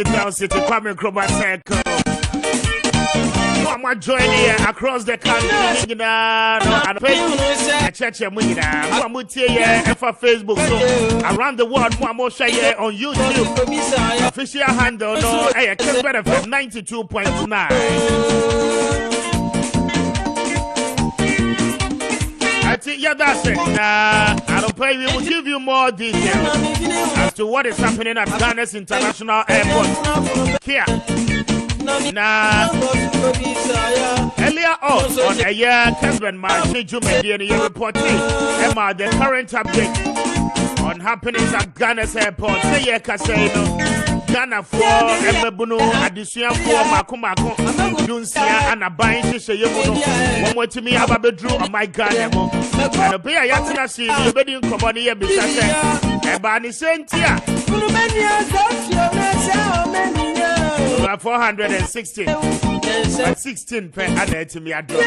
Town City, Kwame Nkrumah Circle. I'm joining here across the country. And pay church and for Facebook. So around the world, more share on YouTube. Official handle no Kessben FM 92.9. I think that's it. I don't pay. We will give you more details as to what is happening at Ghana's International Airport. Here. Earlier on a year, Kessben Kanawu reporting about the current update on happenings at Ghana's airport. Say yeah, Kaseno, Ghana for Emebuno, Addition for Makumako, Dunsia, and a buying Sheyebuno. One more to me, I drew on my Ghana. And a pair Yatina see the bedding company here beside Ebani Sentia. 416 at 16 per annum to me. I drop.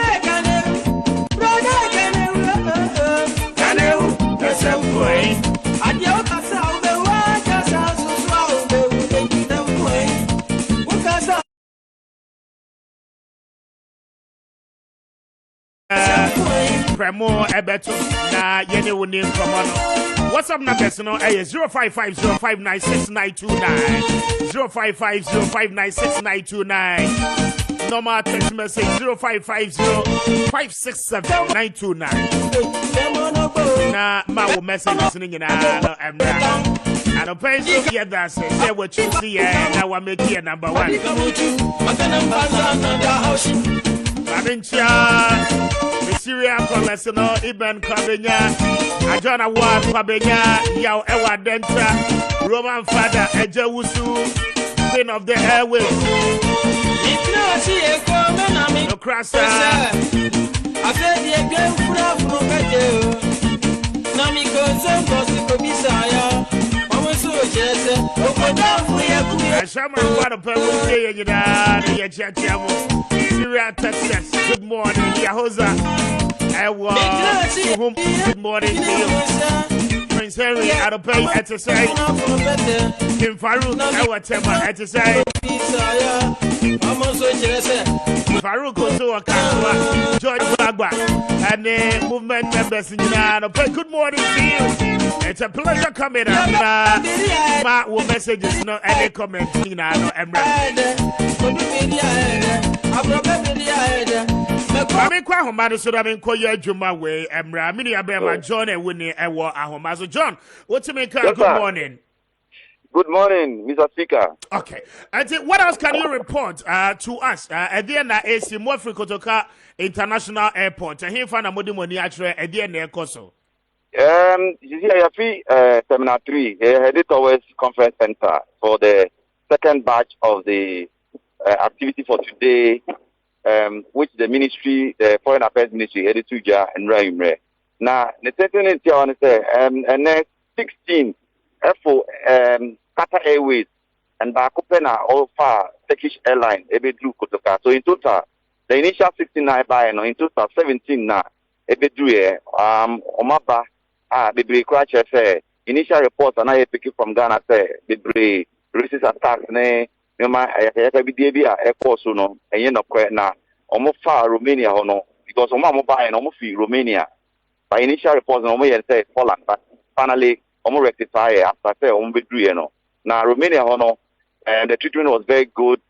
Premo Ebeto na yene woni nkomo no. WhatsApp number no 0550596929 0550596929 normal text message 0550567929 na ma wo messages ni nyina no emra and open so together say what you see na wa make here number 1 Babincha Syria Colesino, Iben Kabenya, Ajana Ward Kabenya, Yao Ewa Denta, Roman Father, Ejewusu, Queen of the Airways. No crosser. I said, the again, from Betel. Namiko, some possible Bisaya. Syria, Texas. Good morning, Yahoza. Good morning to you. Prince Henry, I don't pay at to say. Kim Farouk, I will tell my at to say. Farouk also a Kansala, George Bagba, and the movement members in United. Good morning to you. It's a pleasure coming up. Ma will messages, no any comment. No Emra. I'm quite home, so I'm in Koya Juma way. Emra, mini Abema, John, and Winnie, and war at home. So, John, what's make good morning? Good morning, Mr. Speaker. Okay. And what else can you report to us? At the end of AC Mofri Kotoka International Airport, and here found a Modimoni actually at the end of Koso. You see, I have Terminal 3 headed towards Conference Center for the second batch of the activity for today, which the ministry, the Foreign Affairs Ministry, headed to Ja and Raimre. Now, the second is on and next 16 for Qatar Airways and Bakopena all far Turkish Airline, Ebedru Kotoka. So in total, the initial 69 by in total 17 now, Ebedru, Omaba. The crash initial reports and I pick it from Ghana say the racist attacks ne ma air force no and no na almost far Romania no because buy almost Romania by initial reports no say Poland but finally almost rectify after say no now Romania no the treatment was very good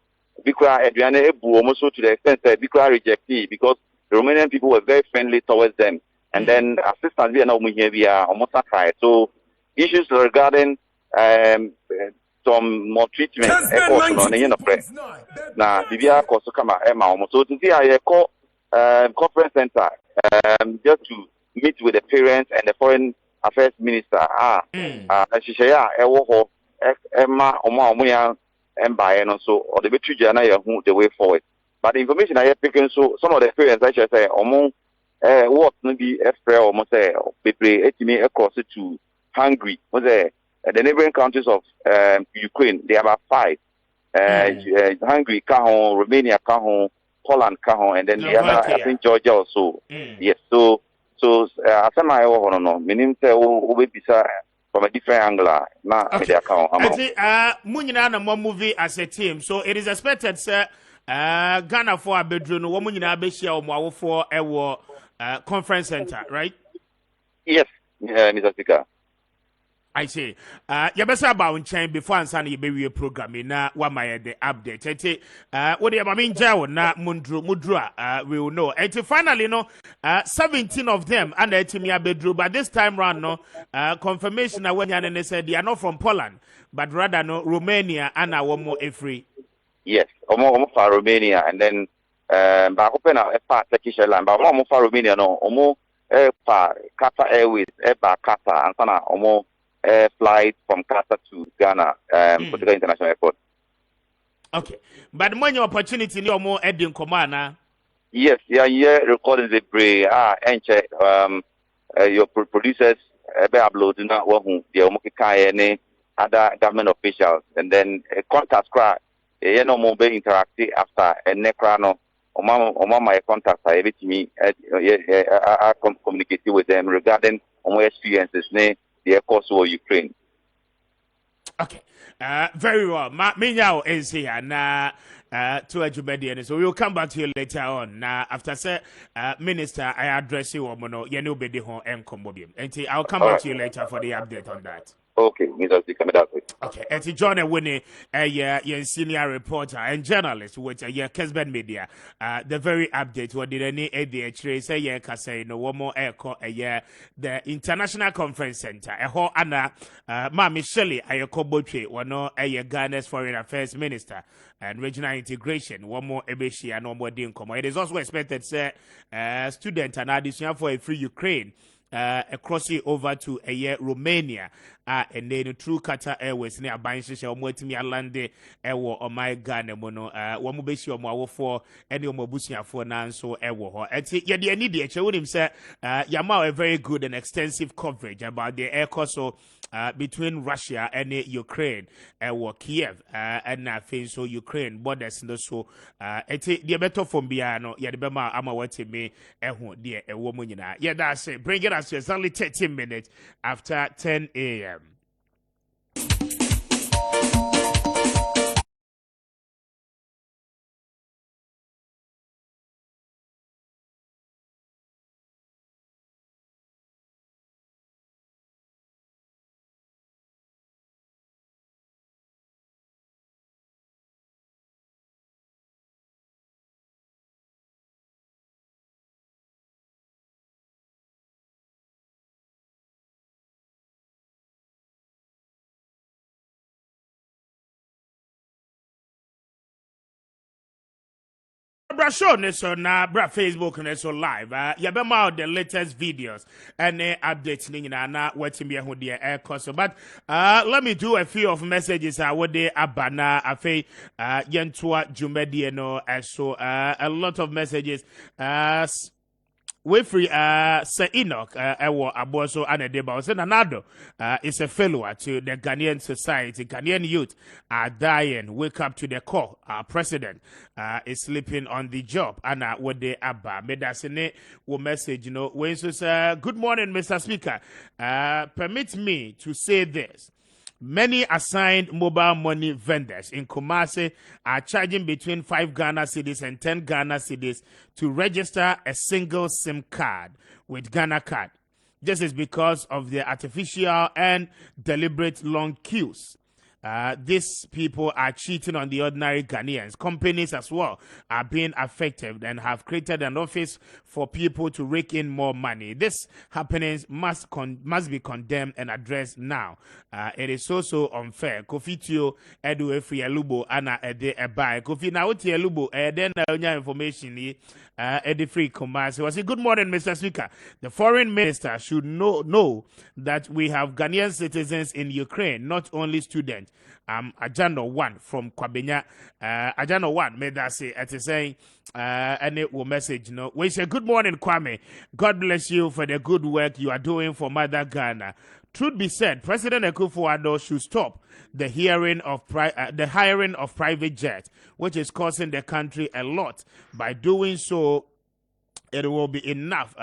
because Adriana Ebu almost to the extent that because rejected because the Romanian people were very friendly towards them. And then assistance we are now here almost high. So issues regarding some more treatment now Bibia Kosokama Emma so to see I call conference center just to meet with the parents and the foreign affairs minister Shishaya Ewo Emma Omoya Emba and also or the Betri Jana the way forward. But the information I have taken so some of the parents I should say what maybe April almost say me across to Hungary was the neighboring countries of Ukraine. They have about 5. Hungary, Cajon, Romania, Cajon, Poland, Cajon, and then the other I think Georgia also. Yes, so as I don't know, meaning say from a different angle. Now, okay. Munyina na mo movie as a team. So it is expected, sir. Ghana for a bedroom. Munyina be share mo for a conference center, right? Yes, Mr. Speaker. I say, you better about chain before and sunny baby programming na what my the update. What the main jaw na mudra we will know. Finally no 17 of them and the team bedroom, but this time round no confirmation that when you said they are not from Poland, but rather no Romania and our more free. Yes, almost for Romania and then but open a part Turkish airline, but almost for Romania no almost for Qatar Airways, Qatar and sana almost flight from Qatar to Ghana, Portugal International Airport. Okay, but when your opportunity, you're more heading command. Yes, yeah, recording the pre and check your producers uploading that one the other government officials and then contact cry no more be interactive after and necrano or my contacts I every me I communicate with them regarding my experiences the course of Ukraine. Okay. Very well. Minyao is here now to Ajubedian. So we'll come back to you later on. Now, after say, Minister, I address you on Mono, Yenubedi Hon and Combobium. And I'll come back to you later for the update on that. Okay, Mr. Speaker, okay, and John Winnie, a senior reporter and journalist with Kessben Media. The very update, what did any ADH say, Kase, no one more echo, the International Conference Center, a whole Anna, Mammy Shelley, a Koboche, one no, Ghana's Foreign Affairs Minister and Regional Integration, one more Ebeshi and one more Dinkomo. It is also expected, say, student and addition for a free Ukraine. Crossing over to Romania, and then through Qatar Airways near Banshisha, Motimia Lande, Ewo, or my Ghana Mono, Wamubeshi or Mawo for any Mobusia for Nanso Ewo. And the need to him say, Yamao a very good and extensive coverage about the air course between Russia and Ukraine, Kiev, and so Ukraine borders. So, the better from Biano, Yadibema Amawati me, dear a woman. Yeah, that's it. Bring it us to exactly 13 minutes after 10 a.m. Show so na bra Facebook ne so live. Yabema the latest videos and updates ni na wetin be ho de air course. But let me do a few of messages what they abana afi yentoa jumedie no so a lot of messages we free Sir Enoch Ewo Aboso and Deba say Nanado is a failure to the Ghanaian society. Ghanaian youth are dying. Wake up to the call. Our president is sleeping on the job. And what they abba medasene will message, when so say good morning, Mr. Speaker. Permit me to say this. Many assigned mobile money vendors in Kumasi are charging between 5 Ghana cedis and 10 Ghana cedis to register a single SIM card with Ghana card. This is because of the artificial and deliberate long queues. These people are cheating on the ordinary Ghanaians. Companies as well are being affected and have created an office for people to rake in more money. This happenings must be condemned and addressed now. It is so unfair. Kofi Tio edu efri elubo ana ede ebai. Kofi na uti elubo then information ede free commerce. Was good morning, Mr. Speaker. The foreign minister should know that we have Ghanaian citizens in Ukraine, not only students. Ajano 1 from Kwabenya. Ajano 1 made that say at saying and it will message we say good morning, Kwame. God bless you for the good work you are doing for Mother Ghana. Truth be said, President Akufo-Addo should stop the hiring of private jets, which is costing the country a lot. By doing so, it will be enough.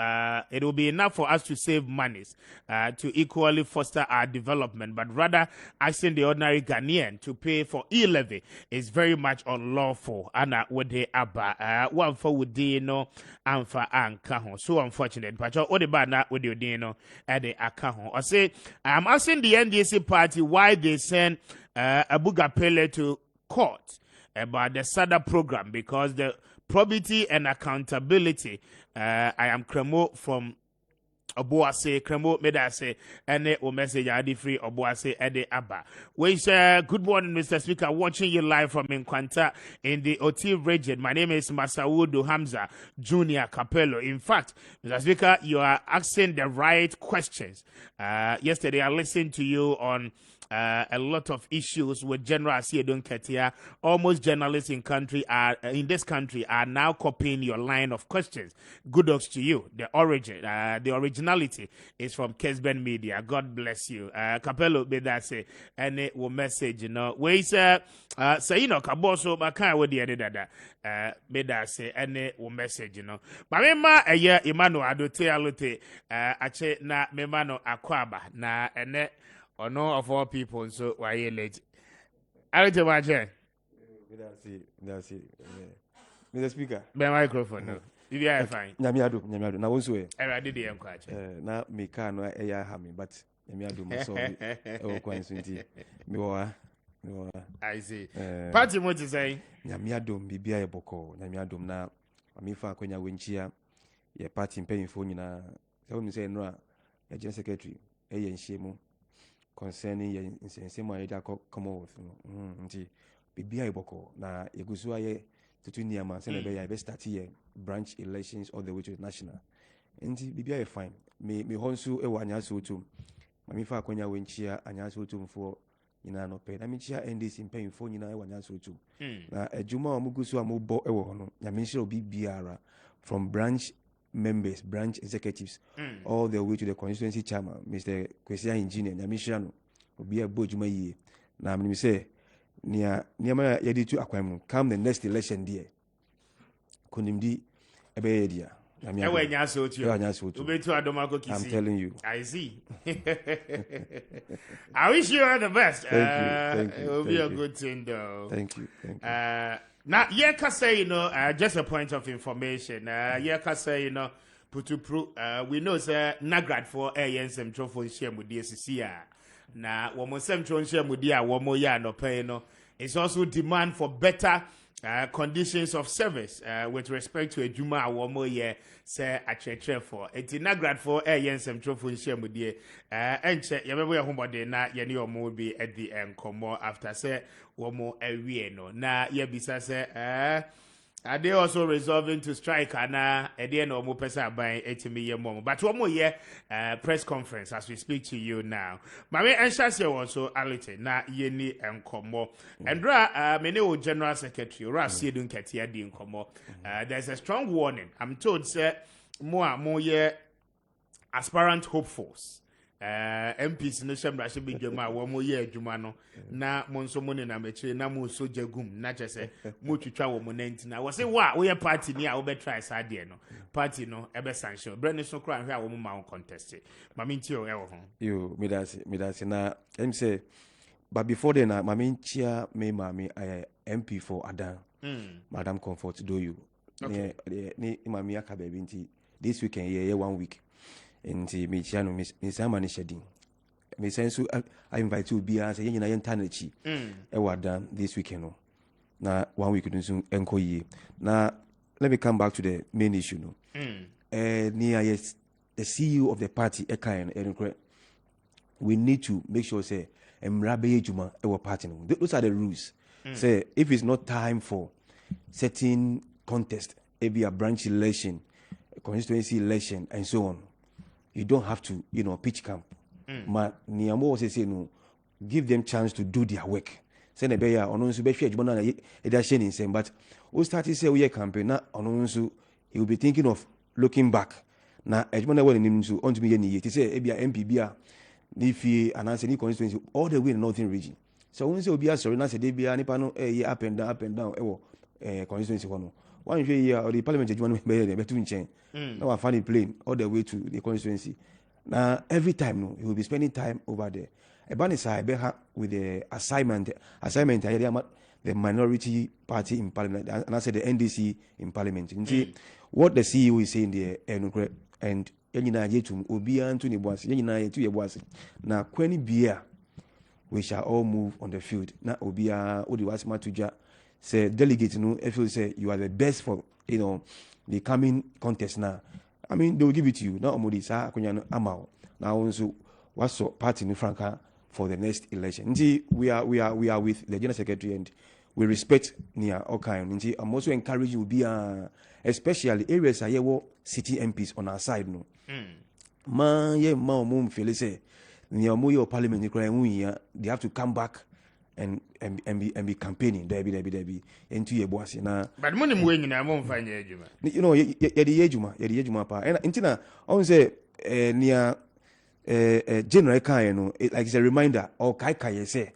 It will be enough for us to save monies to equally foster our development. But rather, asking the ordinary Ghanaian to pay for e-levy is very much unlawful. And what they aba one for would no and for ankaho. So unfortunate. But all the bad not with your dino at the akaho. I say I'm asking the NDC party why they send Abuga Pele to court about the SADA program, because the probity and accountability. I am Kremo from Obuase, Kremo Medase, and o message ID free Obuase Ede Abba. We say good morning, Mr. Speaker. Watching you live from Nkwanta in the OT region. My name is Masaudu Hamza Junior Capello. In fact, Mr. Speaker, you are asking the right questions. Yesterday, I listened to you on a lot of issues with General Asiedun Ketia. Almost journalists in this country are now copying your line of questions. Good luck to you. The originality is from Kessben Media. God bless you. Capello Bedase, and it will message, you know. We say, Kaboso, Baka, with the editor, Bedase, and it will message, you know. But Mema, a year, Emmanuel, Adote, Alote, Ache, na, Memano, Aquaba, na, and or no of all people, so why you late? I don't watch it. That's it. Mr. Speaker. My microphone, no. If you are fine. Nyamiado. Now, also, I did the encourage. Now, me can't have me, but Nyamiado, sorry. Oh, quite soon. I see. Party, what you say? Nyamiado, Bibia Boko, Nyamiado, na, Amifa, Konya Winchia, your party paying for you now. So, you say, no, a general secretary, a Shemo. Concerning your same way that Commonwealth, BBI Boko, na Yagusua to Tuniama, Senator, best start here, branch elections all the way to the national. And BBI fine. Me Honsu, Ewanyasu to Mamifa Konya Winchia, and Yasu to for Inano Pay. I mean, chia and this in paying for Nina Wanyasu to. Now, a Juma Mugusua Mubo Ewono, Yamisha BBR from branch members, branch executives, all the way to the constituency chairman, Mr. Kwesia Engineer, Nyamishano, will be a Bojuma ye. Now, I'm going to say, near Yadi to Aquamu, come the next election, dear. Kunimdi Ebedia. I'm telling you. I see. I wish you all the best. Thank you. It will be a good thing, though. Thank you. Now, Yeka say, just a point of information. Yeka say, we know, sir, Nagrad for ANSM Trophy Shem with the SCCA. Now, one more Sem Shem with the one more year no pay, it's also demand for better conditions of service with respect to a Juma one more year, say a church for it in Nagrad for ANSM Trophy Shem with the and check your homebody na yenny or more be at the end come more after say one more a no na yebisa say are they also resolving to strike and at the end of more person buying 80 million more? But one more year press conference as we speak to you now. Mami Enshasi also alite na yeni enkomo. And many general secretary Ra Siedun Ketia di enkomo. There's a strong warning. I'm told say more year aspirant hopefuls. MPs no shambra should be jama one more year jumano na monso money na meche na mo so jagum na chese mo twitwa wo monenti na wose wa we party ni a wo be try sade no party no ebe sanction brand so kra hwe a wo ma contest mami ntio e wo ho you me that's na em say but before then mami chia me mami MP for Adan Madam Comfort do you ni mami aka baby nti this weekend here 1 week. Nti me chia no me sama ne shedin me sense I invite you be as yen na yen tanechi e wadan this weekend no na 1 week no so enko yi na let me come back to the main issue no near yes the CEO of the party we need to make sure say emrabe juma e party no those are the rules say if it's not time for certain contest it be a branch election a constituency election and so on. You don't have to, pitch camp. But Niamo say no, give them chance to do their work. Say nebeya onunsu be hwe adwuma na e da hye nsem but we start say we campaign na onunsu he will be thinking of looking back. Na adwuma na we nim nsu on to me ye ni ye say e bia MP bia ni fie ananse ni constituency all the way in the northern region. So once obi asori na say dey bia nipa no up and down e wo constituency ho no one year or the parliament judgment be between chain. Now I find it plane all the way to the constituency. Now every time no, he will be spending time over there. Ebanisa Beha with the assignment the minority party in parliament, and I said the NDC in parliament. What the CEO is saying there, and Yenina Yetum, Obian to Nibuas, Yenina to Yabuas. Now, Queni Bia, we shall all move on the field. Now, Obia, Odiwas Matuja, say, delegate, if you say you are the best for, the coming contest now. I mean, they will give it to you. Now, Modisa, Kunyano, Amao. Now, also, what's your party in Franca for the next election? We are with the General Secretary and we respect near all kind. I'm also encouraging you be especially areas are city MPs on our side no. Man ye mum feel say near your parliament they have to come back and be campaigning debi into your boss na. But money when I won't find ejuma. The ejuma pa. And intina I say near general kind no like it's a reminder or kai say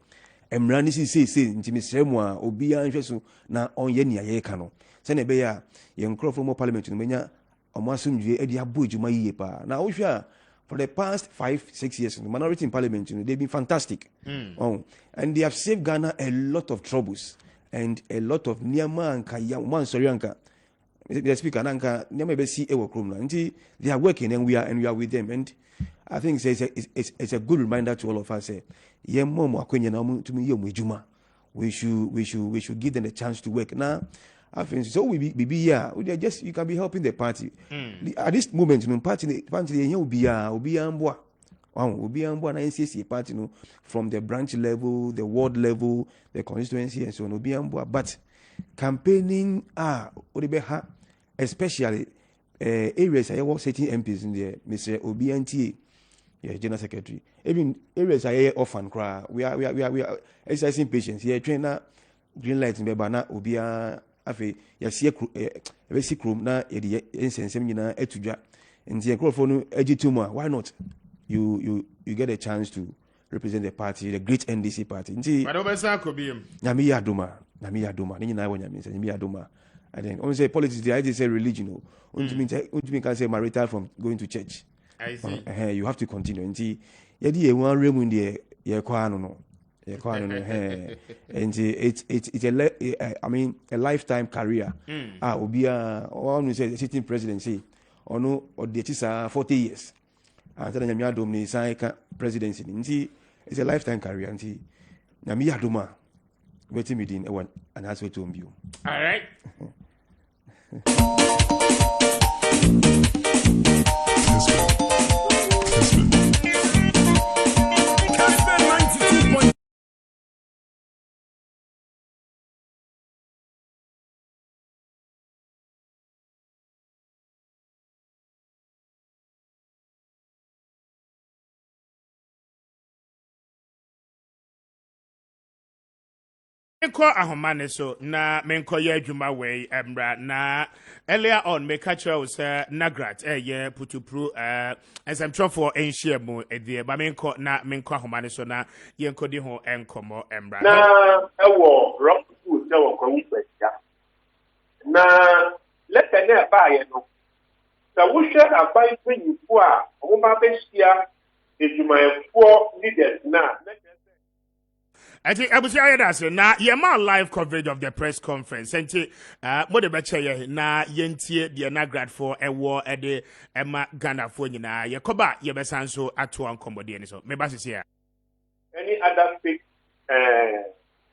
emrani say ntimi sremu a obi anhwe so na onye nia ye ka no se na be ya ye nkrofo mo parliament no menya omasumdwe edi abo ejuma yiye pa na wohwe for the past 5-6 years the minority in parliament they've been fantastic. And they have saved Ghana a lot of troubles and a lot of niama anka ya man sorry anka the speaker anka niama be see e wokrom na nti they are working and we are with them. And I think it's a good reminder to all of us. We should give them a chance to work. Now, I think so. We be here. You can be helping the party. At this moment, party will be ambwa. Will be ambwa na NCC party from the branch level, the ward level, the constituency, and so on. Will be ambwa. But campaigning especially areas I was setting MPs in there, Mr. Obianti. Yeah, General Secretary. Even areas are often cry. We are exercising patience. Yeah, trainer green light in Bebana, Obia, Afe, Yasia, basic room na incense na etuja. And the microphone edituma. Why not? You get a chance to represent the party, the great NDC party. But Obesa could be Namiya Duma. Nini na wanya means Namiya Duma. I think only say politics. I just say religion. Only can say marital from going to church. I see. You have to continue. And yedi one room in the no. And it's a lifetime career. Obia one say sitting presidency or no or the 40 years. And then Nyamia Domini Saika presidency. It's a lifetime career. And Nyamia Duma waiting within one and that's what to you. All right. Menko ahomane so na menko ye adwuma we emra na earlier on me catch us nagrat ye putupru ensem for enhia mu edie ba menko ahomane so na ye nkodi ho enkomo emra na ewo rock food na wo kwa wupia na leta na ba ye no sa wo hwe abai panyifo a wo ba behia edwumayefo leaders na I think I was saying na yema live coverage of the press conference. Enti mo de beche ye na yentie de na grad for ewo ede ema Ghana for nyina ye koba ye besan so ato ankomode ni so. Me ba sisi ya. Any other state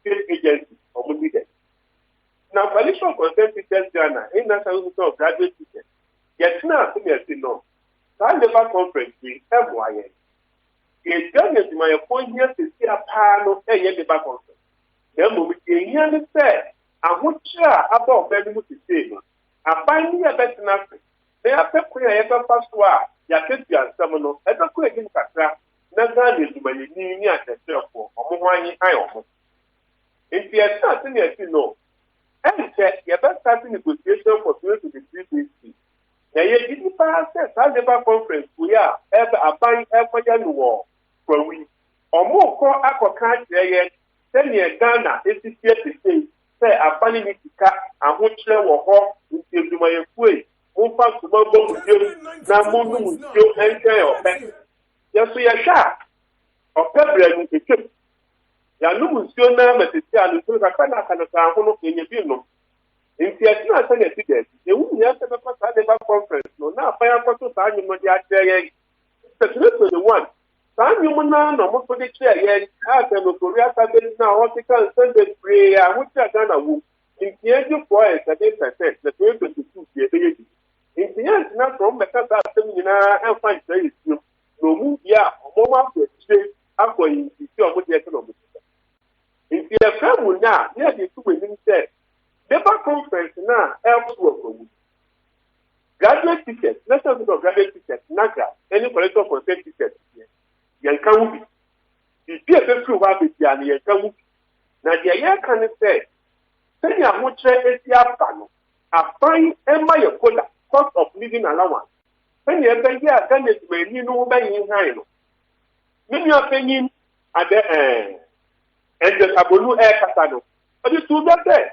agency or leader. Now coalition consent teachers Ghana in national institute of graduate teachers. Yet now no. That labor conference is MYN. It's done as my point here to see a panel and yet the back on. Then we can say, I would share about very much the same. I find me a better nothing. They are queer ever past war, Yakitia Samono, ever queer in Katra, Nazan is my knee at the circle, or Mwani Iomo. If you are starting as you know, and said, you better starting negotiation for 2023. Now, you didn't pass that labor conference. We are ever a buying ever war. When we or more call aqua there, 10 years Ghana, 80 years to say, a bunny car and which level juma ye fue mo fa ko bo musio na mo nu musio enkan ope yeso ye sha ope bre nu ekem ya nu musio na metete anu so ka na kana ka ho no kenye bi no nti atina asa na ti de e wu nya se be pa de ba conference no na fa ya ko so sa anyu mo di atere secretary the one sa anyu mo na no mo so de chair ye asa no korea ta be na hospital sunday prayer hu cha Ghana wu nti eju 4.7% the 2022 ye be ye nti ya na from be ka sa asem nyina enfa nche yi no mu ya mo ma ko tire akọ yi ti o mo de no mo nti e fa mu na ye de tu we ni se Labour conference now helps work. Graduate tickets, let's talk about graduate tickets, NAGRA, any collector of consent tickets. Yankan the PFF through what is Yankan. Now, the year can say, send your much panel, a fine Emma Yakola, cost of living allowance. When you have a year, then it's when you know by in high. Many opinion at the end, and the Abulu Air Catano. But it's too bad.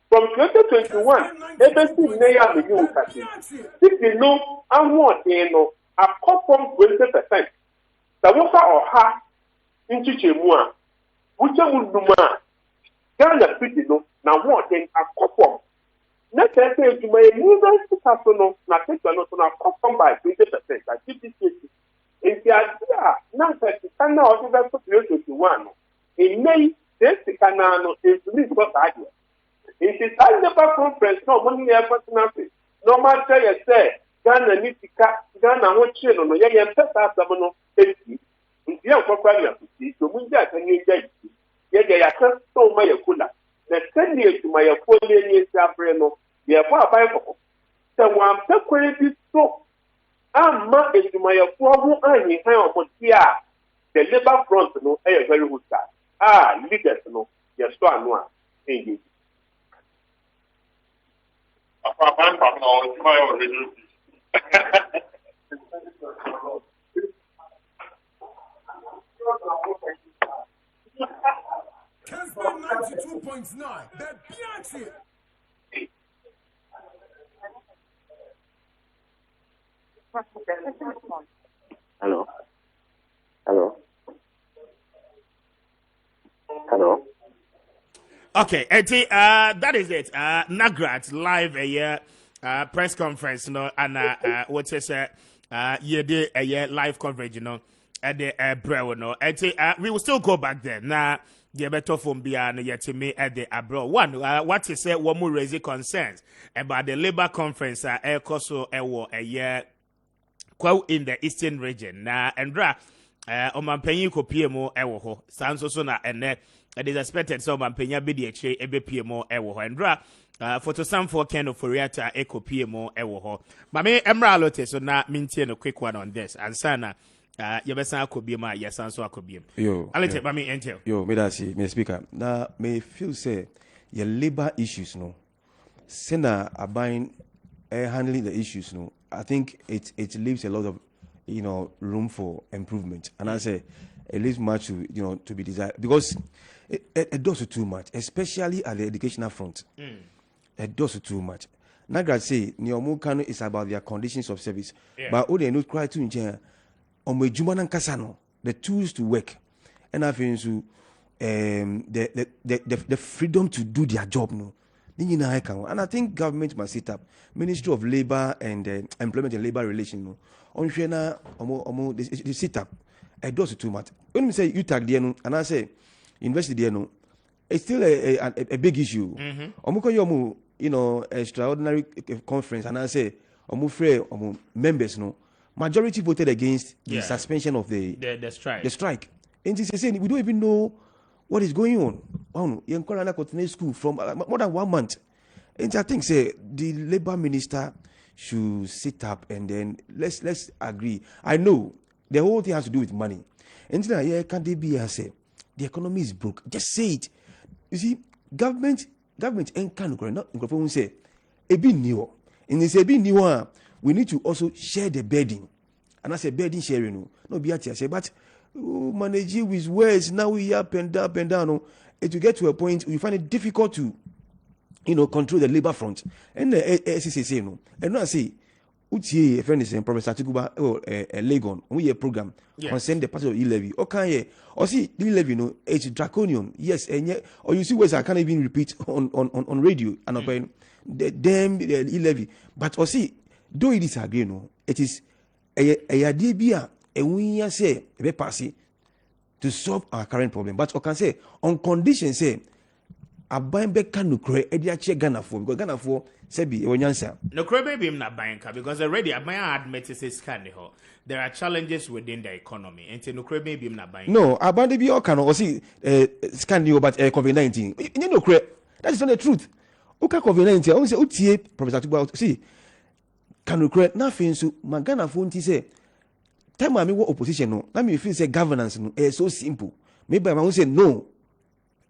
From 2021, ABC Naya Menu Kati. If you know, I want a conform 20%. The worker or ha into Chemua, which I would do ma. Ghana City no, now what then a conform. Next say to my university personal, na take not on a conform by 20%. I keep this case. In the idea, now that the Ghana also 2021, in May, this Ghana is what idea. It is a Labour conference, no money effort nothing. No matter you say, Ghana need to cut, Ghana won't chill on the young person, someone 80. If you have to see, so we just can you get it. Yet they are so my cooler. The 10 years to my 4 years after, they are far by for. So I'm so crazy so. I'm not into my 4 years, the Labour front, no, a very good start. Leaders, no, yes, so I know. Indeed. Kessben 92.9. That Beyonce. Hello. Hello. Hello. Okay, that is it. Nagrat live a year press conference, and what is a live coverage, at the Brew, we will still go back there. Now, the better from beyond yet to me at the abroad. One, what is it? One more raising concerns about the Labour conference, Koso, a year, quote in the Eastern region. Now, Andra, Omanpenyi ko PMO, Ewo, Sansosona, and it is expected so Mampenya BDH, Ebe PMO, Ewo, Andra. For some for Ken of Foriata, Eco PMO, Ewo. Mame Emra Lote, so now maintain a quick one on this. And Sana. Yabesa could be my yes, and so I could be. Yo, I'll take me enter. Yo, me that see, me speaker. Now, me feel say your labor issues, no. Sena are buying, handling the issues, no. I think it leaves a lot of, room for improvement. And I say it leaves much to, to be desired because it does too much, especially at the educational front. It does too much. Nagrad say Niomukano is about their conditions of service, but all they know cry to engineer. The tools to work, and I feel so the freedom to do their job. No, and I think government must set up Ministry of Labor and Employment and Labor Relations. No, on the set up. It does too much. When we say you tag there, and I say university there, no, it's still a big issue. Extraordinary conference, and I say members, no. Majority voted against the suspension of the strike. The strike. And they say we don't even know what is going on. Young Corona continued school from more than 1 month. And I think say the labor minister should sit up and then let's agree. I know the whole thing has to do with money. And then can they be say the economy is broke? Just say it. You see, government ain't can say a bit new. And they say a bit new. We need to also share the burden. And I say burden sharing. No be at say, but manage it with words. Now we up and down. It will get to a point we find it difficult to control the labor front. And the SCCC, and I say, Uti, friend is Professor Tikuba, Legon, we a program, concern the part of e-levy. Okay, or see, the e-levy, it's draconian, yes, and yet, or you see ways I can't even repeat on radio, and about the damn e-levy. But or see, though it is again, it is a idea, and we say, a passy to solve our current problem. But I can say, on condition, say, a buying back can create a dear check Ghana for, because Ghana for, Sebi, when you answer. No, maybe I'm not buying car because already I admit it's kind of there are challenges within the economy, and no, maybe I'm not buying. No, I buy the be all can or see scan about COVID-19. You know, that is not the truth. Okay, COVID-19. I want to say, Utie, Professor Tuba, see, can you create nothing? So, my Ghana phone say, time I mean what opposition no. Let me feel say governance no. It's so simple. Maybe I want to say no.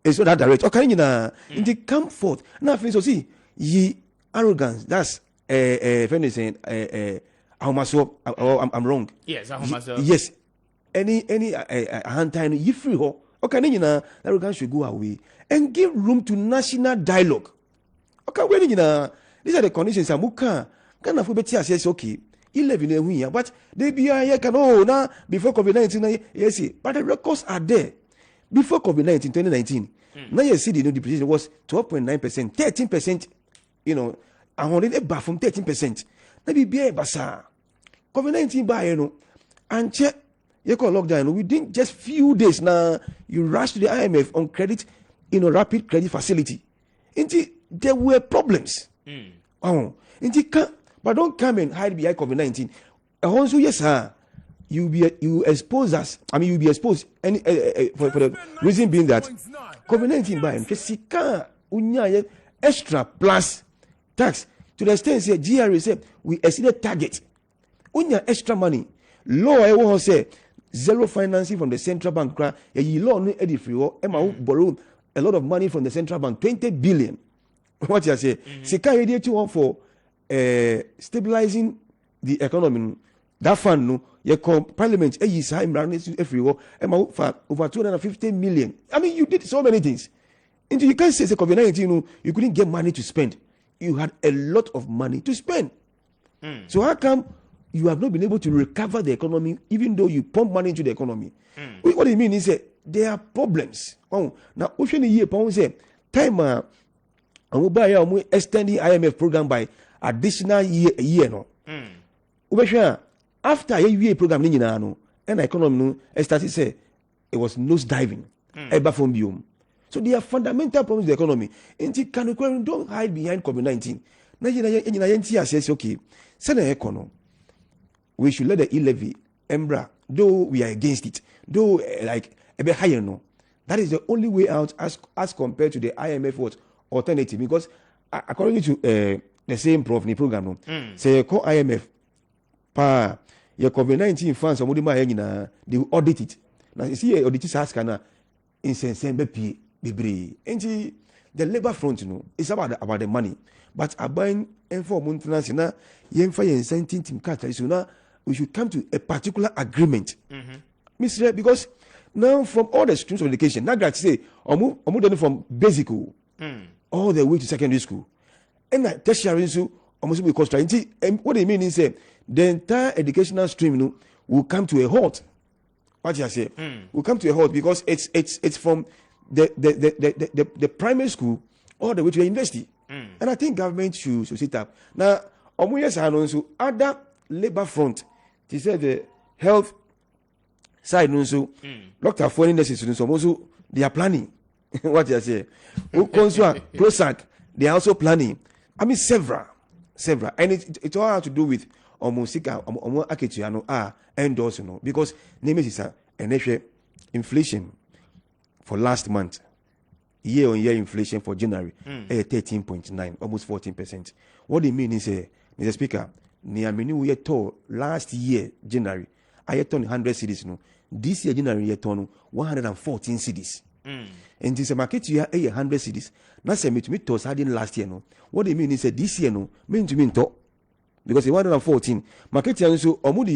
It's not that direct. Okay, you know, in the come forth. Nothing. So see, ye. Arrogance, that's friend is saying I'm wrong. Yes, yes. Any hand time you free ho. Okay, you know, arrogance should go away and give room to national dialogue. Okay, when you know, these are the conditions Amuka can afford better says okay. 11 years, but they be here can now before COVID-19 yes, but the records are there. Before COVID-19 2019. Now you see the depreciation was 12.9%, 13%. I wanted a bar from 13%. Maybe be a basa. COVID-19 by and check you call lockdown within just few days now. You rush to the IMF on credit rapid credit facility. Indeed, there were problems. But don't come and hide behind COVID-19. Also, yes, sir. You expose us. I mean, you'll be exposed for the reason being that COVID-19 by just extra plus tax to the extent say GRA say we exceeded target. Unya extra money. Law I want say zero financing from the central bank. A law no edit free or borrow a lot of money from the central bank, 20 billion. What you say? Sika idea want for stabilizing the economy. That fund no you come parliament is high everywhere for over 250 million. I mean you did so many things. And you can't say COVID-19, you couldn't get money to spend. You had a lot of money to spend. So how come you have not been able to recover the economy, even though you pump money into the economy? What I mean is that there are problems. Now, if you year, say time, I'm extending IMF program by additional year. No, after a year program, and the economy started say it was nose diving, ever from biome. So there are fundamental problems in the economy. And don't hide behind COVID-19. Now, says, okay, we should let the e-levy, Embra, though we are against it, though like a bit higher, no. That is the only way out as compared to the IMF alternative. Because according to the same prof in the program, no, say, call IMF, your COVID-19 funds, they will audit it. Now, you see, auditors ask, in Sense, and the labor front, it's about the money. But buying for maintenance, so we should come to a particular agreement. Mr. Because now from all the streams of education, now got to say, from basic all the way to secondary school. And tertiary so almost be cost. And what they mean is the entire educational stream will come to a halt. What you say? Will come to a halt because it's from the primary school all the way to the university. And I think government should sit up. Now, also other labor front, they said the health side also, Dr. Foreign nurses also they are planning. What you say? Prosac, they are also planning. I mean several. And it all has to do with endorse, because name is an inflation for last month, year-on-year inflation for January, 13.9, almost 14%. What they mean is, Mr. Speaker, we told last year, January, I had 100 cities. This year, January, I turned 114 cities. And this market year, 100 cities. Now, say me to starting last year. What they mean is, this year, mean to mean to, because 114 market year, so almost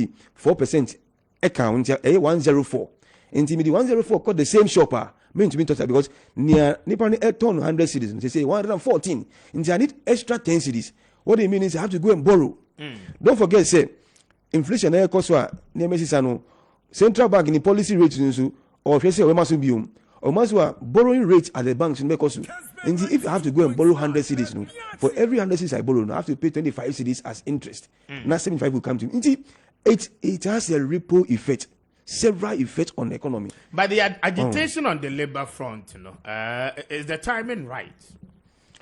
4% account, 104. And the 104 got the same shopper. mean to me total because near nipa a ton 100 cedis. They say 114. And I need extra 10 cedis. What they mean is I have to go and borrow. Don't forget, say inflation air cost near Messisano. Central bank in the policy rate or say we must be or must borrowing rate at the banks in Mekosu. And if I have to go and borrow 100 cedis, for every 100 cedis I borrow, I have to pay 25 cedis as interest. Now 75 will come to me. It has a ripple effect, several effects on the economy. But the agitation on the labor front, is the timing right?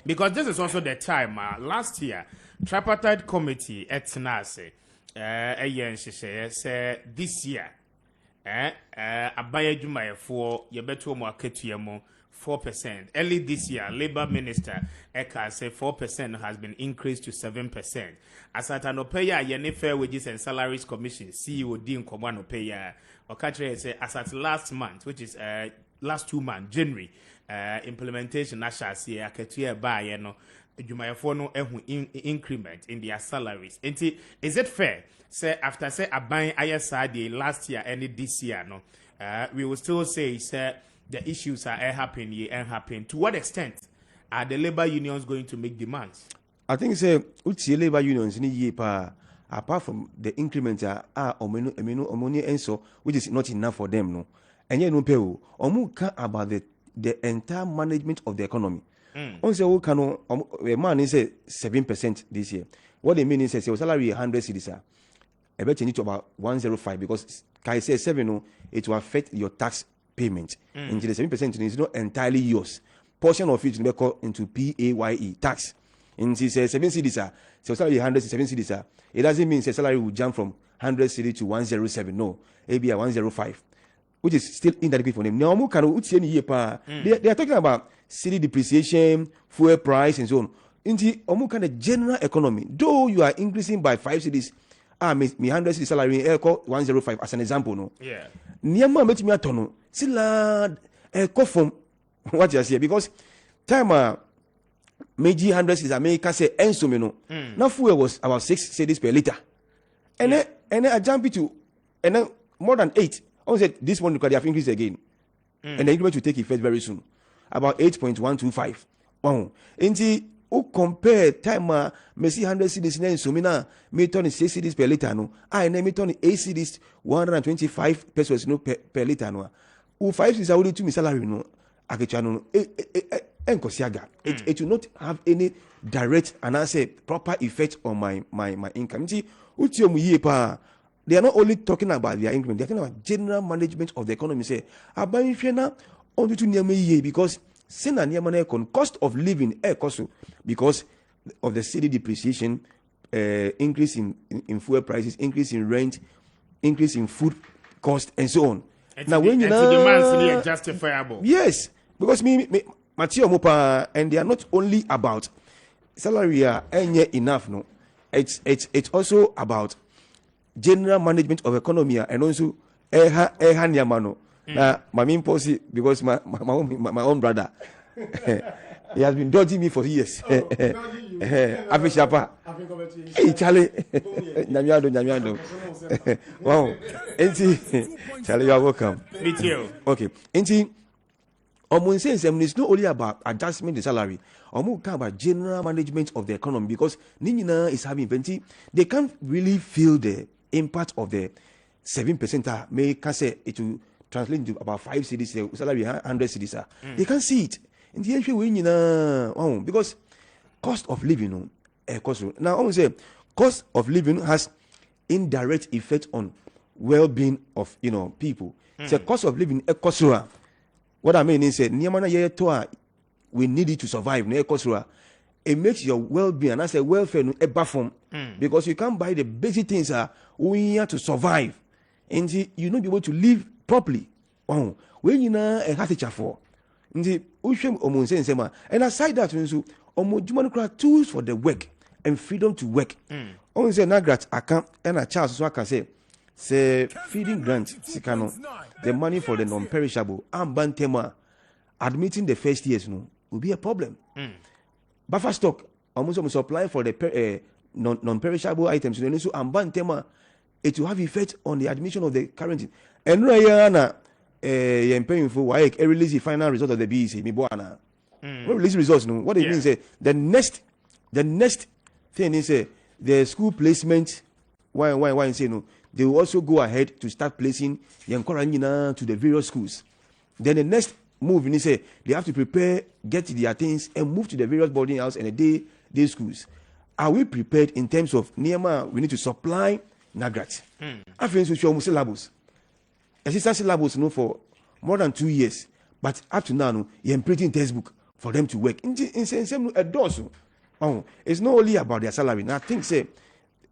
Because this is also the time. Last year, tripartite committee at Tenase, this year, Abaya Jumaya for Yabeto Marketiamo 4%. Early this year, Labor Minister Eka said 4% has been increased to 7%. As at an Opeya, Yene Fair Wages and Salaries Commission, CEO Dean Komano Opeya, Okatre say as at last month, which is last 2 months, January, implementation, Nasha see Aketia Bayano, Jumayafono increment in their salaries. Is it fair? Say after say a buying ISRD last year and this year, no, we will still say the issues are happening and happening. To what extent are the labor unions going to make demands? I think say labor unions in year apart from the increments which is not enough for them, no. And yet no pay about the entire management of the economy. On say a man is 7% this year. What they mean is say salary 100 cedis. I bet you need to about 105 because Kai says 7, it will affect your tax payment. And the 7% is not entirely yours. Portion of it will be called into PAYE tax. And he says 7 cedis, so salary 100 7 cedis. It doesn't mean say salary will jump from 100 cedis to 107. No, maybe 105, which is still inadequate for them. Now, they are talking about city depreciation, fuel price, and so on. In the general economy, though you are increasing by 5 cedis, me 100 cedis salary, 105 as an example, no. Yeah. Niama met me atono. Sila from what you say because time meji 100 cedis America say ensomeno. Now fuel was about 6 cedis per liter. And then I jump into and then more than 8. I said this one because they have increased again. And the increment will take effect very soon. About 8.125. Wow. And who compare time me see 100 cedis in Sumina, me turn 6 cedis per liter no. I me turn 8 cedis 125 pesos no per liter no. Who 5 cedis already to me salary no. Akechano it will not have any direct and I say proper effect on my income. They are not only talking about their increment, they are talking about general management of the economy. Say only to because cost of living because of the city depreciation, increase in fuel prices, increase in rent, increase in food cost, and so on. Now, when you know, demands justifiable. Yes, because Matthew Mopa, and they are not only about salary enough. No, it's also about general management of economy and also Nyamano. Now, my main policy because my own brother, he has been dodging me for years. Afishapa, hey Charlie, Nyamiado. Wow, Charlie, you are welcome. Me too. Okay, it's not only about adjustment the salary. About general management of the economy because Nina is having 20. They can't really feel the impact of the 7%. May can say it will translate into about 5 cedis, salary 100 cedis. They can't see it. In the end, because cost of living, now I want to say cost of living has indirect effect on well-being of people. So cost of living, what I mean is we need it to survive. It makes your well-being and I say welfare because you can't buy the basic things we have to survive, and you not be able to live properly. When you know a hatcha for and aside that, tools for the work and freedom to work. Only say Nagrat account and a child so I can say feeding grant the money for the non-perishable and bantema admitting the first years will be a problem. Buffer stock almost supply for the non-perishable items and bantema it will have effect on the admission of the current. And painful why release the final result of the BEC me boana release results no what it means the next thing is the school placement why say no they will also go ahead to start placing Yankoranyina to the various schools. Then the next move is they have to prepare, get their things, and move to the various boarding house and the day schools. Are we prepared in terms of Niyama? We need to supply Nagrat. I think we should syllabus. Assistant syllabus for more than 2 years, but up to now, you're printing textbook for them to work. It's not only about their salary. Now I think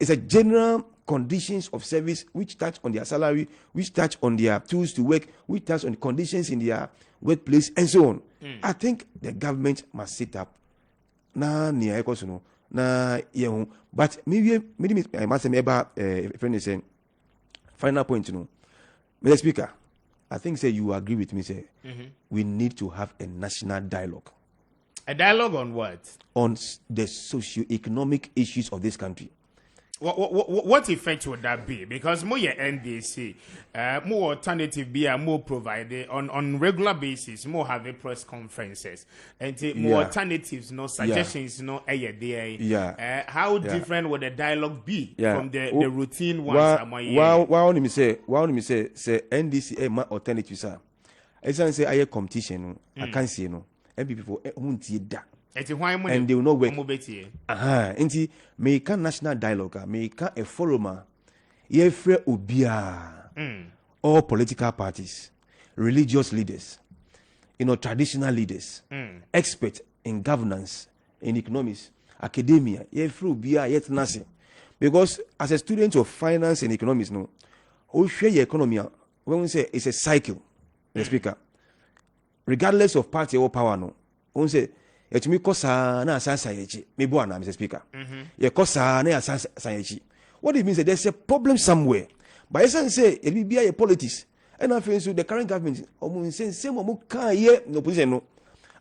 it's a general conditions of service which touch on their salary, which touch on their tools to work, which touch on the conditions in their workplace, and so on. I think the government must sit up. But maybe I must say about friend is saying final point, Mr. Speaker, I think you agree with me, we need to have a national dialogue. A dialogue on what? On the socio-economic issues of this country. What effect would that be? Because more NDC, more alternative be more provided on regular basis, more have a press conferences, and more alternatives, no suggestions, no how different would the dialogue be from the routine ones? Why me say NDC more alternatives sir. As I say, I competition, I can't see and people won't that. And they will not work. Inti make a national dialogue, make a forum, yefre ubia, all political parties, religious leaders, traditional leaders, experts in governance, in economics, academia, yefre ubia yet nothing. Because as a student of finance and economics, we share your economy. When we say it's a cycle, the speaker, regardless of party or power, we say. Etumi kosa na asasa yechi me bo ana Mr. Speaker ye kosa na asasa yechi what it means that there's a problem somewhere but I say it will be a politics and I feel so the current government omo say omo kan ye no position no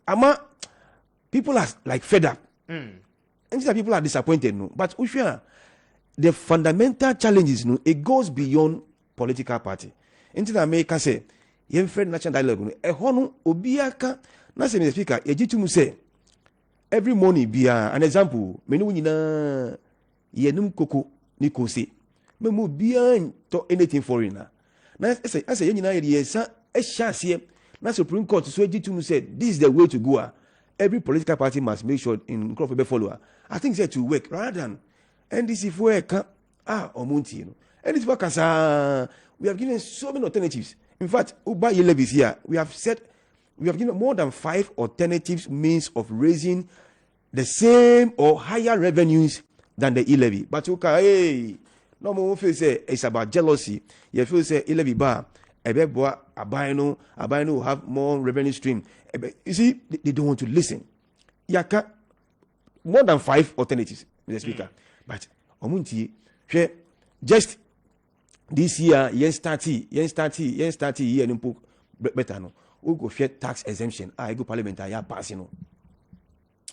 ama people are like fed up and people are disappointed no but usha the fundamental challenges no it goes beyond political party into America say ye friend national dialogue no e ho no obiaka na say Mr. Speaker ye jitu say every morning be an example me no nyina yenum koko ni kose me mo bia to anything foreigner na say nyina ye sa e hyaase na Supreme Court so ejitum said this is the way to go. Every political party must make sure in crop be follower. I think say to work rather than NDC for omunti and this workers we have given so many alternatives. In fact, Uba levies here we have said we have given more than 5 alternatives means of raising the same or higher revenues than the e-levy. But okay, no more feel say it's about jealousy. You feel say e-levy bar, abino will have more revenue stream. You see, they don't want to listen. Yaka more than 5 alternatives, Mr. Speaker. But omunti, just this year, yen starty year nimpo better no. We go share tax exemption. I go parliament. I have passing.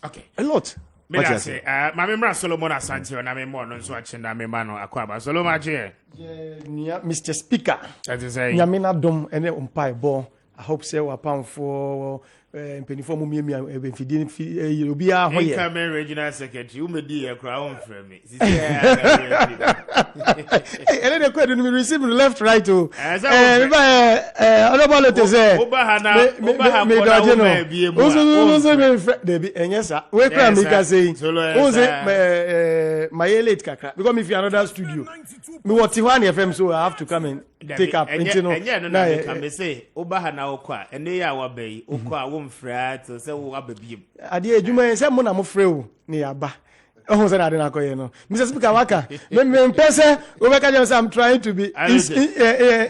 Okay, a lot. Me say, my member Solomon Asante on my more non so action na me mano akwaba. Solomon je. Mr. Speaker. That is say. Nyamina dom ene umpai bo. I hope say wa pam for penifo mu miemi fidie obi a hoye. Incoming regional secretary you me di e kra on frame me. Sisi ene de kwadu me receive left right o. Honorable to say. Oba ha me do no bi emu. Ozo me de bi enye sa. We kra me ka say. Ozo my late kakra because me fi another studio. Me what Tiwani FM so I have to come and take up into no. Na can me say oba ha na okwa ene ya wa bai okwa wo mfra to say wo ababiem. Ade adwuma say mo na mo frɛ o ne yaba. Oh, say that na koye no. Mr. Speaker waka. Me pese we make say I'm trying to be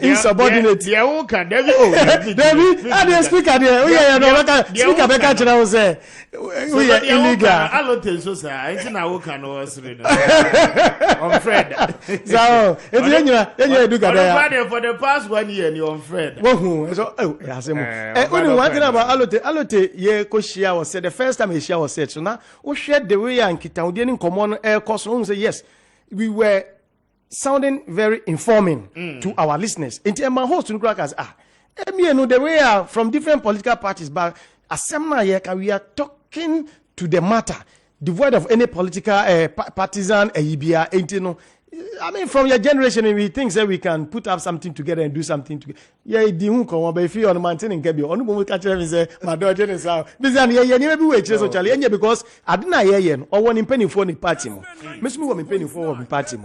insubordinate. Yeah, who can David the speaker there. We are no waka. Speaker be catch na say we are illegal. Allote so say I na wo can no sure no. On Fred. So, you do that. For the past 1 year you on Fred. So only one thing about Allote ye ko share was said the first time he share was said so now we shared the way and kita in common air cost say yes we were sounding very informing to our listeners into my host to crackers You know, the way from different political parties, but we are talking to the matter, devoid of any political partisan you know. I mean, from your generation, we think that we can put up something together and do something together. Yeah, but if you on mountain and get you, only moment catch them say, my daughter is out. Because I didn't hear or one in penny for the party. Miss me woman penny for the party.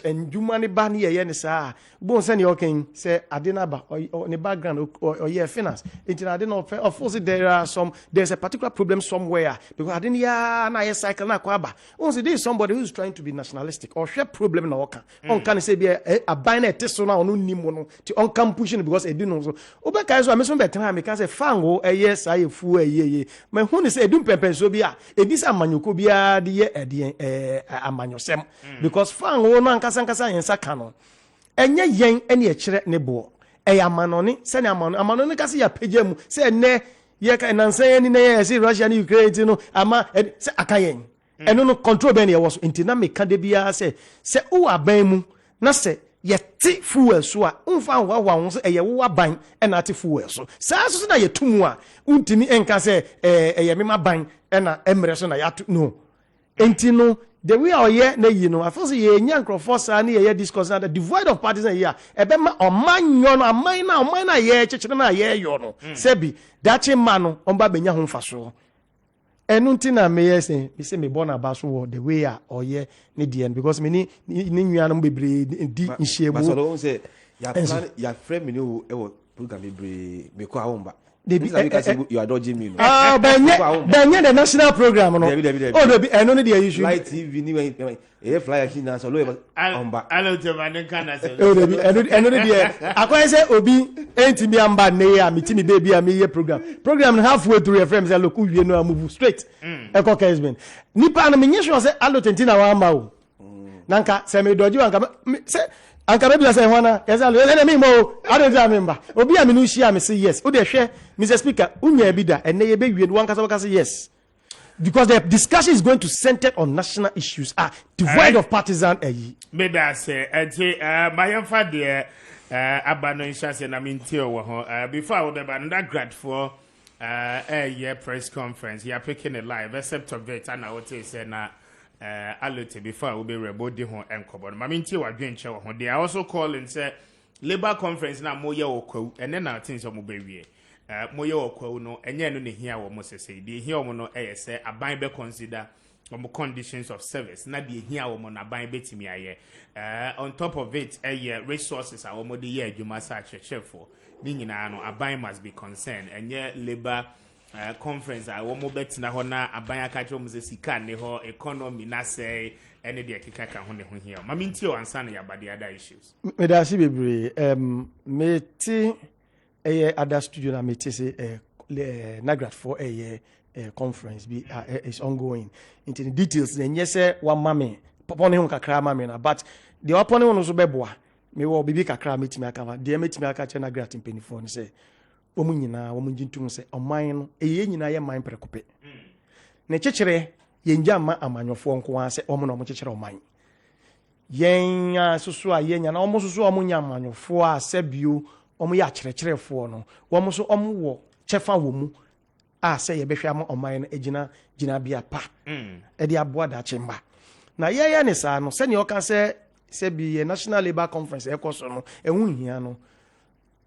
And you money ban here, and say, Bon send your king, say, I didn't have or in the background or yeah, finance. I didn't know, of course, there's a particular problem somewhere because I didn't hear, na cycle na kwaba. Also, there is somebody who's trying to be nationalistic or share problem na oka. On can say be a binary test so now no nimono to on can push because I do know so. Obeka is what I time because a fango a yes I fool a ye. My home is a dum pepe so be a this amanyoko be a amanyosem because fango no ankasa yen sakano. Enye yen ene e kire ne bo. E amanoni se ne amanoni kase ya pagem se ne ye ka nansan ni na ye se Russia and Ukraine no ama se akayen. Eno no control ben ye was intina me ka de bia se o aban mu na se ye ti fuel so a umfa wa wo so ye wo aban e na ti fuel so sa so na ye tumu a untimi enka se ye mema ban e na emre so na ya no entino the way oye na yi no afo se ye nya nkrofo sa na ye discuss na the devoid of partisan here e be ma omanyo no oman na ye chechire na ye yo no sebi dachi ma no omba benya ho mfaso enu ntina me yesen me say me born about so the way oye ne the end because me ni nwa no bebre di nhiebu but so say ya friend me no e wo program bebre me ko awomba you are dodging me. Benye the national program no. Oh no be eno ne the issue. Light TV ni we flyer kin na so lo omba. Alo te ma ne kan na se. Oh no be eno ne the akwa say obi entimi amba ne ya mitimi baby am ye program halfway through your friends say look wie no move straight. Eko Kessben. Nipa na menye sure say alo tentina wa amba o. Nanka say me dodge wanka say Anka be say hwana yesa le me mo I don't remember obi am no share me say yes o de hwe Mr. Speaker unya bi da ene ye be wie no wanka say yes because the discussion is going to center on national issues devoid of partisan me da say my yamfa de abano insha say na minti o ho before I would have undergrad for year press conference you are picking it live except of it and I would say na alote before we be rebodi ho enkobo no maminti wadwenche ho they are also calling say labor conference na moye okwawu ene na things mo bewie moye okwawu no enye no ne hia wo mo sese de hia wo no say aban be consider mo conditions of service na de hia wo mo na aban betimi aye on top of it resources a wo mo de ye adwuma sa chefo ni nyina no aban must be concerned enye labor conference I want more bet na hona abanya kacho mzesika ne ho economy na say any de keka ka ho ne ho here ma minti o ansa na ya bade other issues me da si bebre me ti other studio na me ti say nagrad for conference be is ongoing into the details then yes one mame popone ho kakra mame na but the opone ho no so beboa me wo bibi kakra metimi aka de metimi aka che nagrad mpenifo ne say omu nyina omu njintum se oman no eye nyina ye man prekope ne chechire ye njama amanyofo nko ase omu no omu chechire oman yen susu a ye nyana omu susu omu nya amanyofo a sebio omu ya cherecherefo no omu so omu wo chefa wo mu a se ye behwe am oman no egina bia pa e de aboa da chemba na ye ne sa no se ne oka se bi national labor conference e koso no ehun hia no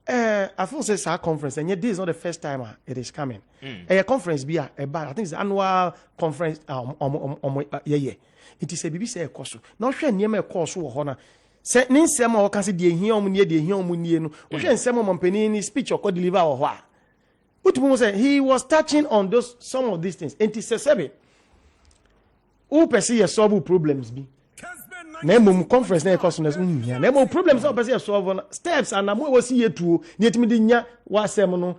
I feel say our conference, and yet this is not the first time it is coming. A conference be I think it's annual conference. It is a BBC a course. Now, she near me course or honor. Say, Ninsema or can see the home near the home near. Ocean Samo Mompeni speech or could deliver or what. But say he was touching on some of these things. And it is a seven. Who perceive solve problems be. Nemo conference na customers nya nemo problems so person solve steps and am we see yetu ni etimi di nya wasem no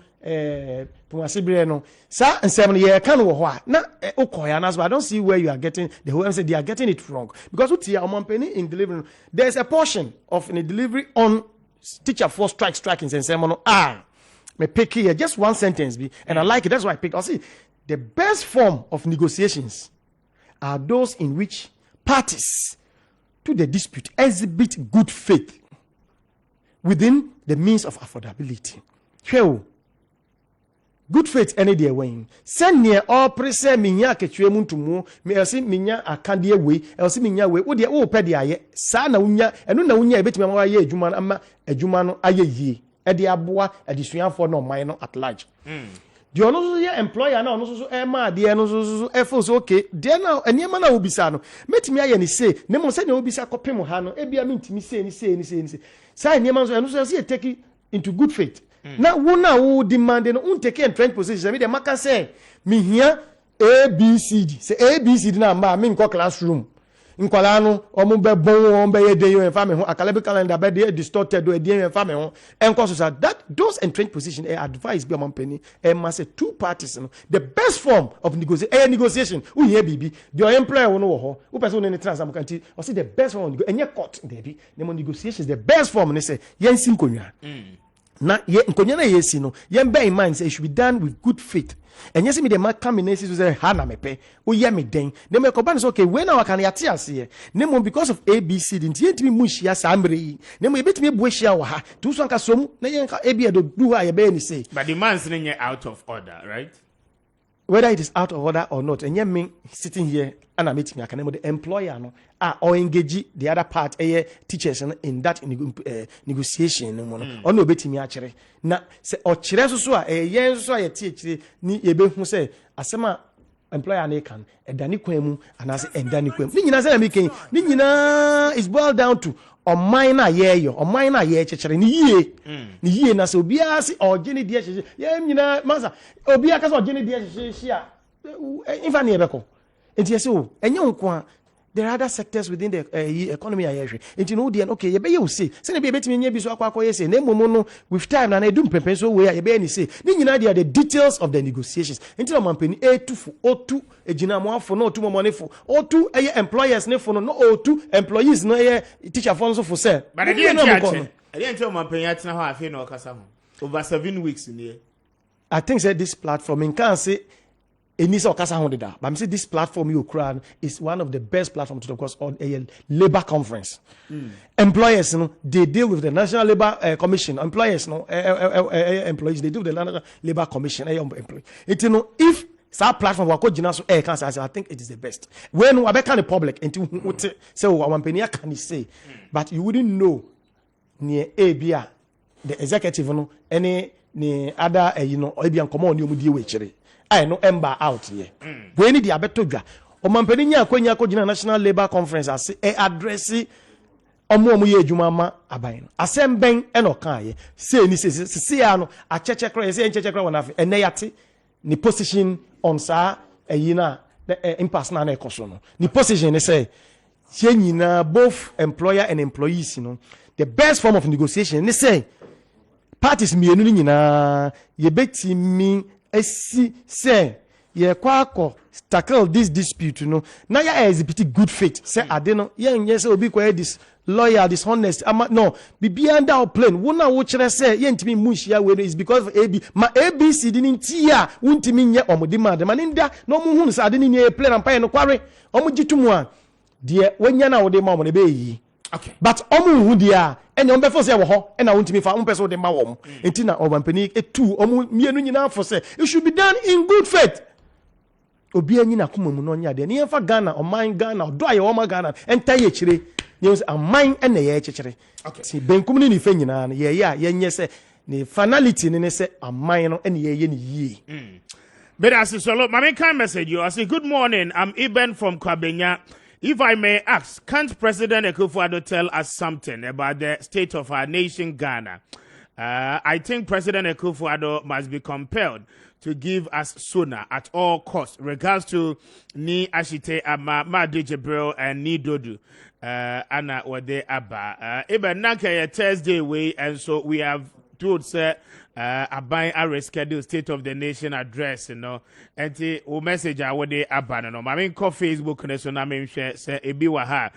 pomasibre no sa nsem no ye kan wo ho a na ukoya na so I don't see where you are getting the whole say they are getting it wrong because what your company in delivering there's a portion of in a delivery on teacher for striking nsem no me pick here just one sentence be and I like it that's why I pick I see the best form of negotiations are those in which parties to the dispute exhibit good faith within the means of affordability. hwɛ good faith any day when send near all prese minya ketwe muntumu me else minya akade we else minya we wo de wo pɛ de aye saa na wunya eno na wunya ebetimi ma aye adwuma ama adwuma no aye yie e de aboa adesuafo no man no at large the ono so ye employer na ono so e ma de no so e fo so okay de na eniema na obisa no metimi aye ni say ne mo se na obisa kopem ha no e bia mentimi say ni sai eniema so eno so say take into good faith. Now, who demand no take entrenched position. Me the maka say me here ABCD. Say ABCD na mba me nko classroom. Nkwala no omo be bon on be yeden yo enfa me ho academic calendar be dey distorted do eden yo enfa me ho. Enko so that those entrenched position advice be am penny e must say two parties no. The best form of negotiation who here bibi the employer wo no wo ho. Who person no transam kanti o say the best form enye court there be. Negotiation is the best form ne say yensi nkonwa. Na ye nkonya na yesi no ye bear in mind say it should be done with good faith and yes me the man come in say ha na mepe o ye me den dem e koba say okay when our can yate ase nemo because of ABC didn't ye ntimi muhia sambre nemo ye betimi buhia wa ha to so anka som na ye nka ebia do du ha ye be ni say but the man's out of order, right? Whether it is out of order or not, and you mean sitting here and I meet me, I can the employer no or engage the other part, teachers in that negotiation. Or no betting me actually. Now, say or chireso yes, so I teach ni ebe who say asema employer ne can and Danny Quemu and I say and Danny Quem. Nina say making Nina is boiled down to or minor ye or minor ye chechere ni ye na so bia si or Jenny dia ye nyina masa obia ka so Jenny dia hia infa ne ebeko enti ye so enye nko there are other sectors within the economy ayehwe enti no dia okay ye be you say say na be betimi nya bi so akwa ye say na momo no with time na edum pepe so we ye be ni say ni nyina dia the details of the negotiations enti no mampani etufu otu ejina mo afo no otu mo money for otu employers ne for no otu employees no teacher for so for say but I didn't tell mampani atena ho afi na okasa ho over 7 weeks in here. I think say this platform in can say Enisa Okasa Hondida. But I'm saying this platform you cry is one of the best platforms to discuss on a labor conference. Employers, they deal with the National Labor Commission. Employers, employees, they deal with the National Labor Commission. If that platform I think it is the best. When we can the public into so one penny can say, but you wouldn't know near ABA, the executive, any other, Obian common you would I know ember out here. When the abetodwa, o mampeni nya akwanya akogina National Labor Conference as address omo ye adwuma aban no. Asem ben e no kan ye. Say ni se ano a cheche kra say cheche kra wona fe ene yate ni position on sa na impasse na ekoso no. Ni position ne say ye nyina both employer and employees the best form of negotiation ne say parties mienu ni nyina ye betimi esi say ye kwako tackle this dispute na ya exhibit good faith say ade no ye say obi kwa this lawyer dishonest no bibi under plane wona wo kire say ye ntimi muhia we is because of ABC didn't tia wuntimi nye omudi ma de maninda no mu hunu say ade ni e plane ampa no kware omugitumu a de wanya na wo de ma mo ne be yi. Okay. But omu hu dia enya on be for say wo ho na wontimi fa person de ma wo mo enti na obampani etu omu mienu nyina for say it should be done in good faith. Obi anyi na koma mu no nya de ne fa Ghana o man Ghana do aye wo ma Ghana enta ye chire ne was a man na ye chekere. Okay. Si benkum ni fa nyina na ye ya ye nye say ne finality ne say a man no ene ye ni yi. But as so my kind message you I say good morning, I'm Iben from Kwabenya. If I may ask, can't President Akufo-Addo tell us something about the state of our nation, Ghana? I think President Akufo-Addo must be compelled to give us sooner at all costs, regards to Ni Ashite Ama, Madi Jibril, and Ni Dodu. Anna Wade Abba. Even Naka Thursday way, and so we have told sir aban reschedule state of the nation address and the message I would abandon no I call Facebook and so na me share say ebi wa ha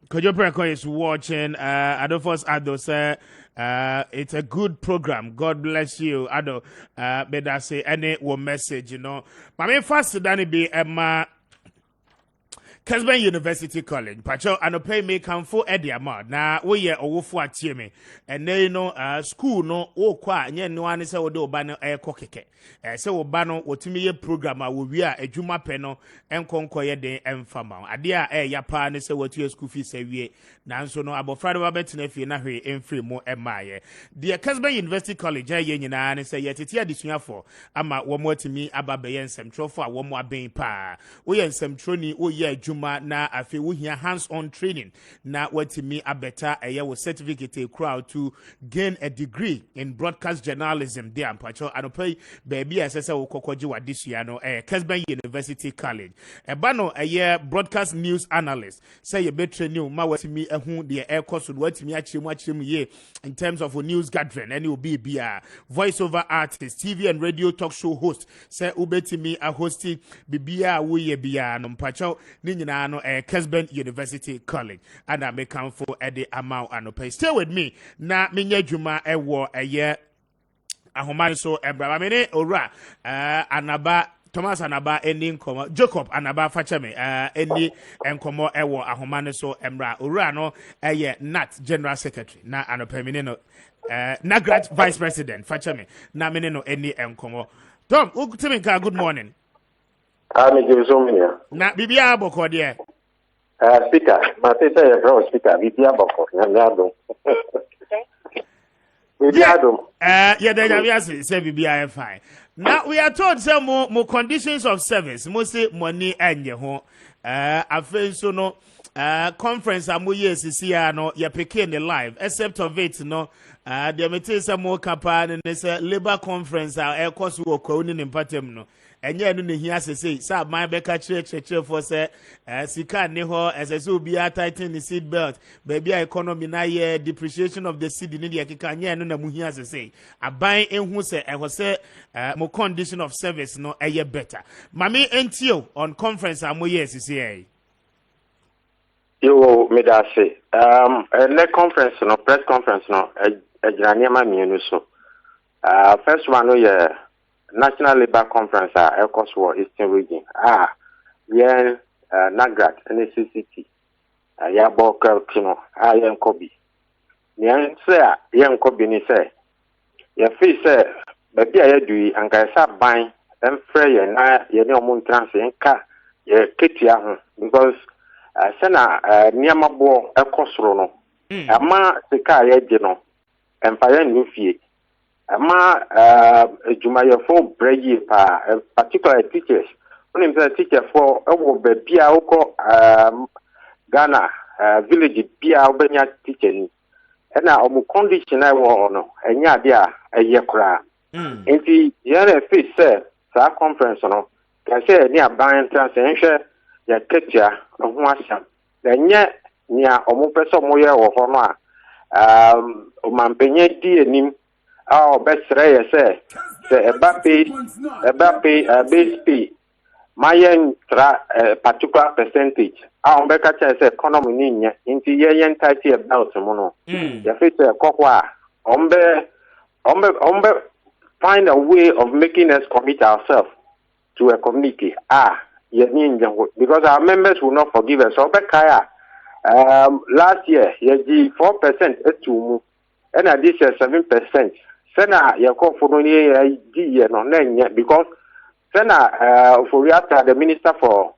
Kojo Preko is watching Adolphus Ado say it's a good program, God bless you Ado but I say any one message I mean first than be Kessben University College. Pacho anope me kamfo ediama na wo ye owofo atie me. Ene no school no wo kwa nye no ane se wo de oba no keke. Se oba no wotimi ye program a wo wi a adwuma pe no enkonko ye den emfama. Ade a ya pa ne se wotu school fees awie. Nanso no abofra de ba betena fie na hwe emfiri mo emaye. De Kessben University College ye nyina ne se ye tete adesuafo ama wo mo atimi aba be ye nsemtrofo a wo mo aben pa. Wo ye nsemtroni wo ye adwuma na afi wo hia hands on training na watimi abeta wo certificate crowd to gain a degree in broadcast journalism there ampacho anopai baby asese wo kokoji wadisua no Kessben University College eba no broadcast news analyst say ye betre new ma watimi ehu de course watimi achiremu ye in terms of news gathering and will be voice over artist TV and radio talk show host say ubetimi a hosting bibia wo ye bia no mpacho ni nyina no Kessben University College and I make count for the amount and pay. Stay with me na minya dwuma ewo ahoman so ebra mene ora anaba Thomas anaba eni nkomo Jacob anaba fachame eni nkomo ewo ahoman so emra ora no Nat General Secretary na anopemine no Nagrat Vice President fachame na mene no eni nkomo Tom ukutimika good morning na bibia boko de speaker my sister is from speaker bibia boko na miado yeah they say bibia fine. Now we are told some more conditions of service mo say money enye ho afen so no conference amoye sisia no ya pick the live except of it no there may some more campaign and say labor conference air course work oni nimpatem no enye no ne hia sese sa man beka chire for say sika ne ho esese obi tighten the seat belt baby economy na ye depreciation of the cedi ne de keka nye no na mu hia sese aban ehu se eho se mo condition of service no eye better mami entio on conference amoye sese yo me da say le conference no press conference no ejirani ma mienu so first one no ye National Labour Conference Ecos for Eastern Region. Yen Nagrat NCCT. Ya boka kino. Yen Kobi. Yen say yen Kobi ni say. Ya fi say baby ayedui anka sa ban emfre ye na ye ne omun trans enka ye ketia ho because sena niama bo ekosoro no. Ama sika ye je no. Empa ye nu fie. Ama Jumayafo Brady particular teachers. When him say teacher for Bia Oko Ghana village Bia Obenya teacher ni. And now condition I want and ya dia a yakra. Inti yere fish say sa conference no can say near buying transaction ya ketia no wasam. Then yet near omu person moya or honor mampenye di enim. Best say a base pay. My particular percentage. Our Becca says economy into yen tighty about mono. The face a coqua. Find a way of making us commit ourselves to a community. Because our members will not forgive us. So Becca last year, 4% to and this 7%. Sena yako for no nenya because Sena for the Minister for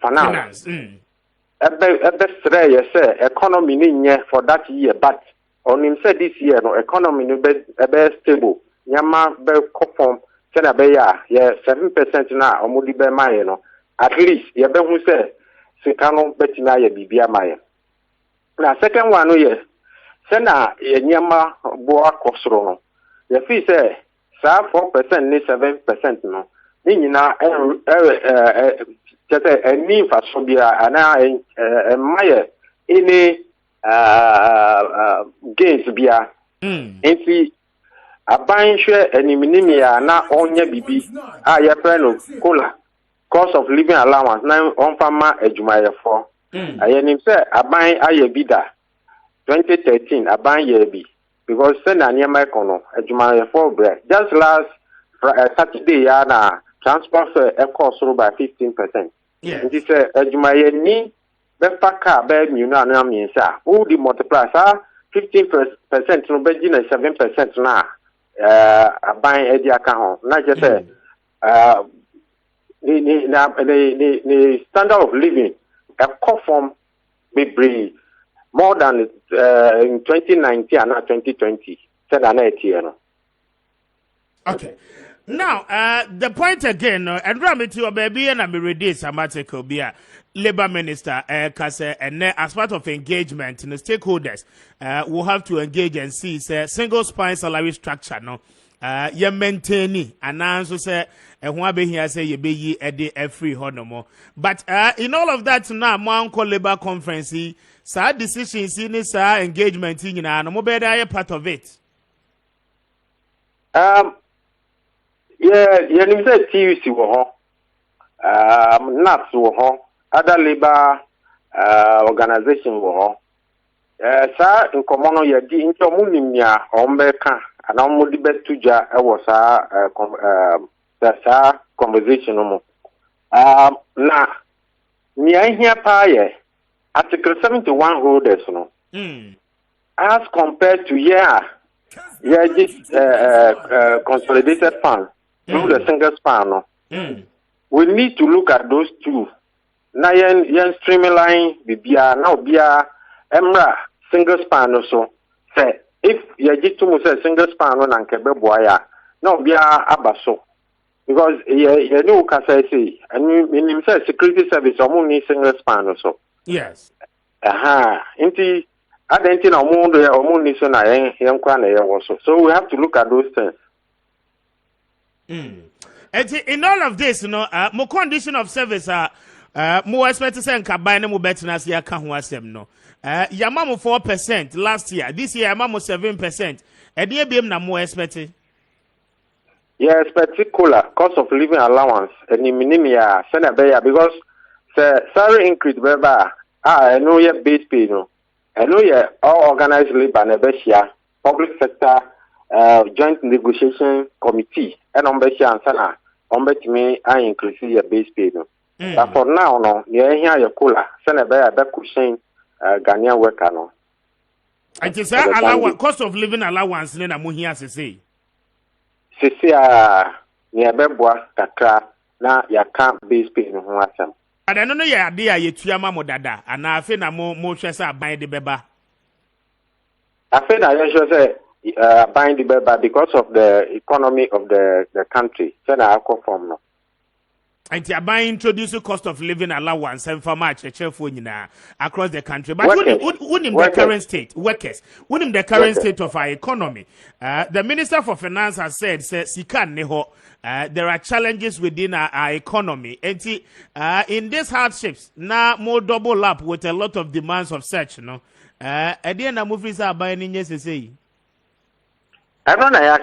Finance. Say economy ninya for that year, but on him said this year no economy no be stable. Nyama be conform Sena be ya 7% na omudi be maye no at least ye be hu say sikano betina ye bibia maye. Na second one no yes. Sena yenyama boa kosoro no ye fi say sa 4% ni 7% no ni nyina tete eni infrastructure ana maye ini gains bia enti aban hwe animinimi ya na onye bibi ye friend kola cost of living allowance na on fama adwumayefo ayenim say aban aye bida 2013 aban yebi because sena niema ekono adwumayefo bre just last Saturday ya na transport fare cost by 15%. Nti sɛ adwumayɛni bɛfa car bɛɛ mmienu ano mmiɛnsa a wodi multiply saa 15% no bɛgye na 7% no a aban adi aka ho na kyerɛ sɛ the standard of living ɛkɔ fam bebree more than in 2019 and 2020 said na ɛtiɛ no. Okay. Now, the point again, and Ramity or baby and I'm ready article be a Labour Minister, Kase, and as part of engagement in the stakeholders, will have to engage and see single spine salary structure. No, you maintain and answer say, and one be here say you be a free honomo. But in all of that now, my uncle Labour conference, sir, decisions in this engagement in an mobile part of it. Yeah, you know that TUC were NAPS were other labor organization were sir in common ya di into munimia ombeka and only bet to ja was a conversation no na nia here pa Article 71 holders no as compared to this consolidated fund through the single span. No? We need to look at those two. Now, streamline bibia now bia emra single span also. Say if you get to say single span on and kebe boya, now bia abaso because you know say and in say security service only single span also. Yes. Inti identity so we have to look at those things. In all of this, more condition of service more expect to say kabine mo betina sia ka ho asem no. Yamamo 4% last year. This year yamamo 7%. Ede biem na more expect. Yes, particular cost of living allowance and minimum because salary increase beba I know your base pay no. I know yeah, all organized labor nebesia, public sector joint negotiation committee, and and sana, me I increase your base pay no. But for now no, here your cooler, send a bear that cushion Ghanaian worker no. And you say allowance cost of living allowance na mo hia say. Sisi near beboa kakra na ya can base pay no ho asem. I don't know your idea you tuama modada and I feel na more stressa by the beba. I feel that you should say buying the beba because of the economy of the country. So na from no. And you buying introduce cost of living allowance and for much a cheerful across the country. But wouldn't the current state workers, wouldn't the current state of our economy? The Minister for Finance has said Sikan Neho. There are challenges within our economy. And in these hardships, now more double up with a lot of demands of such, no. At the end of movies are buying in yes say. I don't know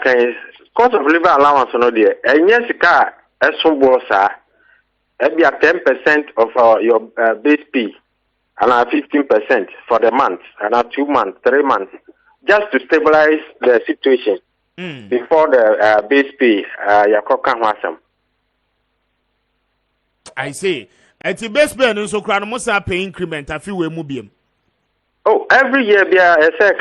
cost of living allowance no there. And yes car esumbosa be 10% of your base pay and 15% for the month and 2 months, 3 months, just to stabilize the situation. Before the base pay, I say, at the base pay, and so crown must pay increment a few way mubium. Oh, every year, I say,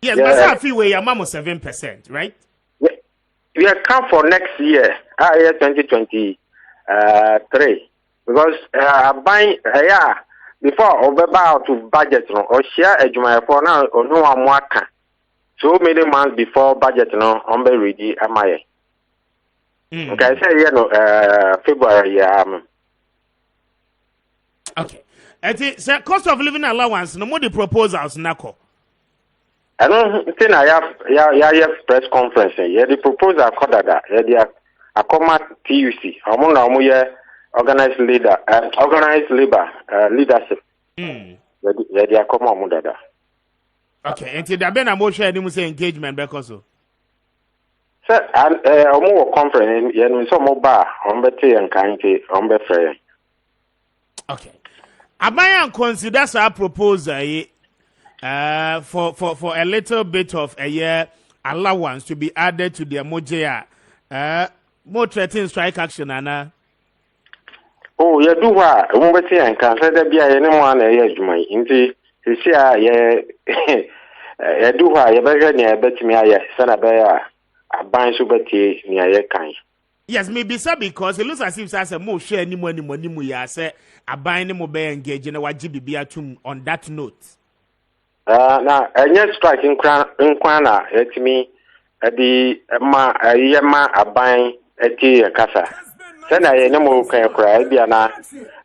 yes, but I feel way your mom 7%, right? We account for next year, 2023, because buying, before about to budget or share a juma for now or no one more. So many months before budget, no, I'm very ready. Am I? Okay, I say February. Okay, it's cost of living allowance. No more the proposals, Nako. I don't think I have press conference. Yeah, the proposal called that. Yeah, I come at TUC. I'm on organized labor leadership. Yeah, they come on that. Okay, and today I'm more sure you say engagement because so. Sir, I'm more conference. You some more bar on better and kind on better. Okay, I consider our proposal for a little bit of a year allowance to be added to the emoji. More threatening strike action, Anna. Oh, you do what? Umbeti and cancer there be anyone a year, Jumay. Indeed, you see, I do what you better near bet me. I send a bear. A bind subeti near your kind. Yes, maybe so because it looks as if as a more share any money we are say a buying mo be engage in what GBB on that note. Now, and yet striking Quana, let me the yama a buying a tea a casa. Then I no can cry, be an